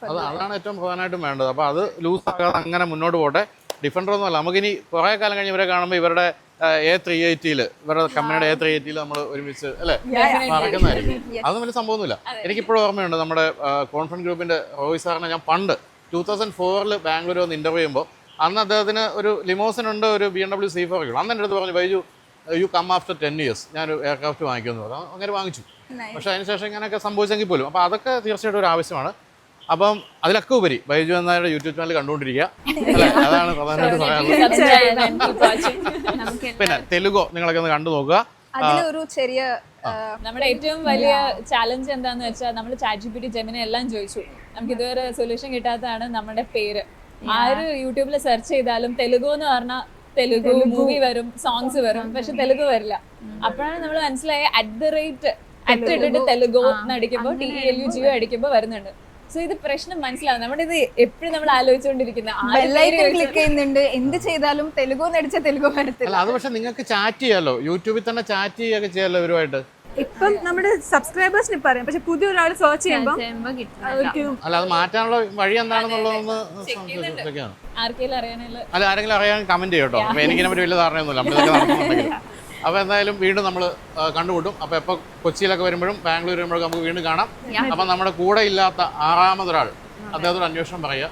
അതാണ് ഏറ്റവും പ്രധാനമായിട്ടും വേണ്ടത്. അപ്പോൾ അത് ലൂസ് ആകാതെ അങ്ങനെ മുന്നോട്ട് പോട്ടെ. ഡിഫൻഡർ ഒന്നുമല്ല, നമുക്കിനി കുറേ കാലം കഴിഞ്ഞ് ഇവരെ കാണുമ്പോൾ ഇവരുടെ A380 ഇവരുടെ കമ്പനിയുടെ A380 നമ്മൾ ഒരുമിച്ച് അല്ലേ മറക്കുന്നതായിരിക്കും. അതൊന്നും വലിയ സംഭവമൊന്നുമില്ല. എനിക്കിപ്പോഴും ഓർമ്മയുണ്ട്, നമ്മുടെ കോൺഫിഡൻസ് ഗ്രൂപ്പിൻ്റെ റോയ് സാറിനെ ഞാൻ പണ്ട് 2004 ബാംഗ്ലൂർ വന്ന് ഇൻ്റർവ്യൂ ചെയ്യുമ്പോൾ അന്ന് അദ്ദേഹത്തിന് ഒരു ലിമോസിനുണ്ട്, ഒരു BMW C4 അന്ന് എൻ്റെ അടുത്ത് പറഞ്ഞു, Vaiju you come after 10 years ഞാനൊരു എയർക്രാഫ്റ്റ് വാങ്ങിക്കുമെന്ന് പറഞ്ഞു. അങ്ങനെ വാങ്ങിച്ചു. പക്ഷേ അതിനുശേഷം ഇങ്ങനെയൊക്കെ സംഭവിച്ചെങ്കിൽ പോലും അപ്പോൾ അതൊക്കെ തീർച്ചയായിട്ടും ഒരു ആവശ്യമാണ്. അപ്പം അതിലൊക്കെ ഉപരി ബൈജു എന്നായുടെ യൂട്യൂബ് ചാനൽ കണ്ടുകൊണ്ടിരിക്കുക, അതാണ് പ്രധാനമായിട്ട് പറയാനുള്ളത്. പിന്നെ തെലുഗോ നിങ്ങളൊക്കെ ഒന്ന് കണ്ടു നോക്കുക. അതിലൊരു ചെറിയ നമ്മുടെ ഏറ്റവും വലിയ ചാലഞ്ച് എന്താന്ന് വെച്ചാൽ നമ്മൾ ChatGPT, Gemini എല്ലാം ചോദിച്ചു. നമുക്ക് ഇതുവരെ സൊല്യൂഷൻ കിട്ടാത്തതാണ് നമ്മുടെ പേര്. ആര് യൂട്യൂബിൽ സെർച്ച് ചെയ്താലും തെലുഗു എന്ന് പറഞ്ഞാൽ തെലുഗു മൂവി വരും, സോങ്സ് വരും, പക്ഷെ തെലുഗു വരില്ല. അപ്പോഴാണ് നമ്മൾ മനസ്സിലായ അറ്റിട്ടിട്ട് തെലുഗു അടിക്കുമ്പോൾ TELUGO അടിക്കുമ്പോൾ വരുന്നുണ്ട്. സോ ഇത് പ്രശ്നം മനസ്സിലാവും. നമ്മുടെ ഇത് എപ്പോഴും നമ്മൾ ആലോചിച്ചുകൊണ്ടിരിക്കുന്ന ക്ലിക്ക് ചെയ്യുന്നുണ്ട്, എന്ത് ചെയ്താലും തെലുഗു അടിച്ച തെലുഗു വരത്തില്ല. അത് പക്ഷെ നിങ്ങൾക്ക് ചാറ്റ് ചെയ്യാലോ, യൂട്യൂബിൽ തന്നെ ചാറ്റ് ചെയ്യുകയൊക്കെ ചെയ്യാലോ ഇവരുമായിട്ട്. ഇപ്പം നമ്മുടെ സബ്സ്ക്രൈബേഴ്സിന് പറയാം, പക്ഷെ പുതിയ ഒരാൾ സെർച്ച് ചെയ്യുമ്പോൾ ചെയ്യുമ്പോ കിട്ടും ഒരിക്കലും അല്ല അത് മാറ്റാനുള്ള വഴി എന്താണെന്നുള്ളതൊന്ന് സംശയിച്ചേക്കാണ്. ആർക്കെങ്കിലും അറിയാനുള്ള അല്ല ആരെങ്കിലും അറിയാൻ കമന്റ് ചെയ്യും കേട്ടോ. അപ്പോൾ എനിക്കിനെ പറ്റി വലിയ ധാരണയൊന്നുമില്ല നമ്മളിതൊക്കെ നടക്കുന്നുണ്ടെങ്കിൽ. അപ്പോൾ എന്തായാലും വീണ്ടും നമ്മൾ കണ്ടുമുട്ടും. അപ്പോൾ എപ്പോൾ കൊച്ചിയിലൊക്കെ വരുമ്പോഴും ബാംഗ്ലൂർ വരുമ്പോഴൊക്കെ നമുക്ക് വീണ്ടും കാണാം. അപ്പം നമ്മുടെ കൂടെ ഇല്ലാത്ത 6ാമതൊരാൾ അദ്ദേഹത്തോട് അന്വേഷണം പറയുക.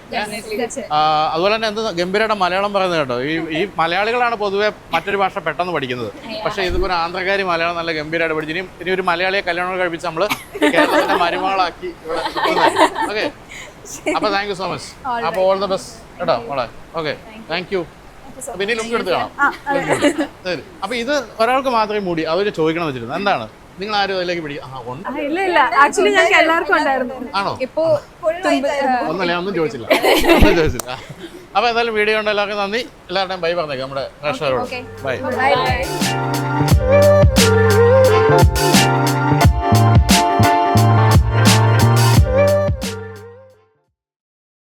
അതുപോലെ തന്നെ എന്ത് ഗംഭീരയുടെ മലയാളം പറയുന്നത് കേട്ടോ. ഈ മലയാളികളാണ് പൊതുവെ മറ്റൊരു ഭാഷ പെട്ടെന്ന് പഠിക്കുന്നത്. പക്ഷേ ഇതിപ്പോൾ ഒരു ആന്ധ്രക്കാരി മലയാളം നല്ല ഗംഭീരമായിട്ട് പഠിച്ചു. ഇനി ഒരു മലയാളിയെ കല്യാണം കഴിപ്പിച്ച് നമ്മൾ കേരളത്തിന്റെ മരുമകളാക്കി ഓക്കെ. അപ്പോൾ താങ്ക് യു സോ മച്ച്. അപ്പോൾ ഓൾ ദ ബെസ്റ്റ് കേട്ടോ മോളെ. Okay thank you. പിന്നെ ലുക്ക് എടുത്ത് കാണാം. ശരി. അപ്പോൾ ഇത് ഒരാൾക്ക് മാത്രമേ മൂടി അവർ ചോദിക്കണം വെച്ചിരുന്നു. എന്താണ് നിങ്ങൾ ആരും അതിലേക്ക് പിടിക്കും? ഇല്ല ആക്ച്വലി ഞങ്ങൾക്ക് എല്ലാവർക്കും ഉണ്ടായിരുന്നു. ആണോ? ഇപ്പോ ഒന്നല്ല ഒന്നും ചോദിച്ചില്ല. അപ്പോൾ എന്തായാലും വീഡിയോ ഉണ്ട്. എല്ലാവർക്കും നന്ദി. എല്ലാവരുടെയും ബൈ പറഞ്ഞേക്കാം നമ്മുടെ പ്രേക്ഷകരോട്. ബൈ.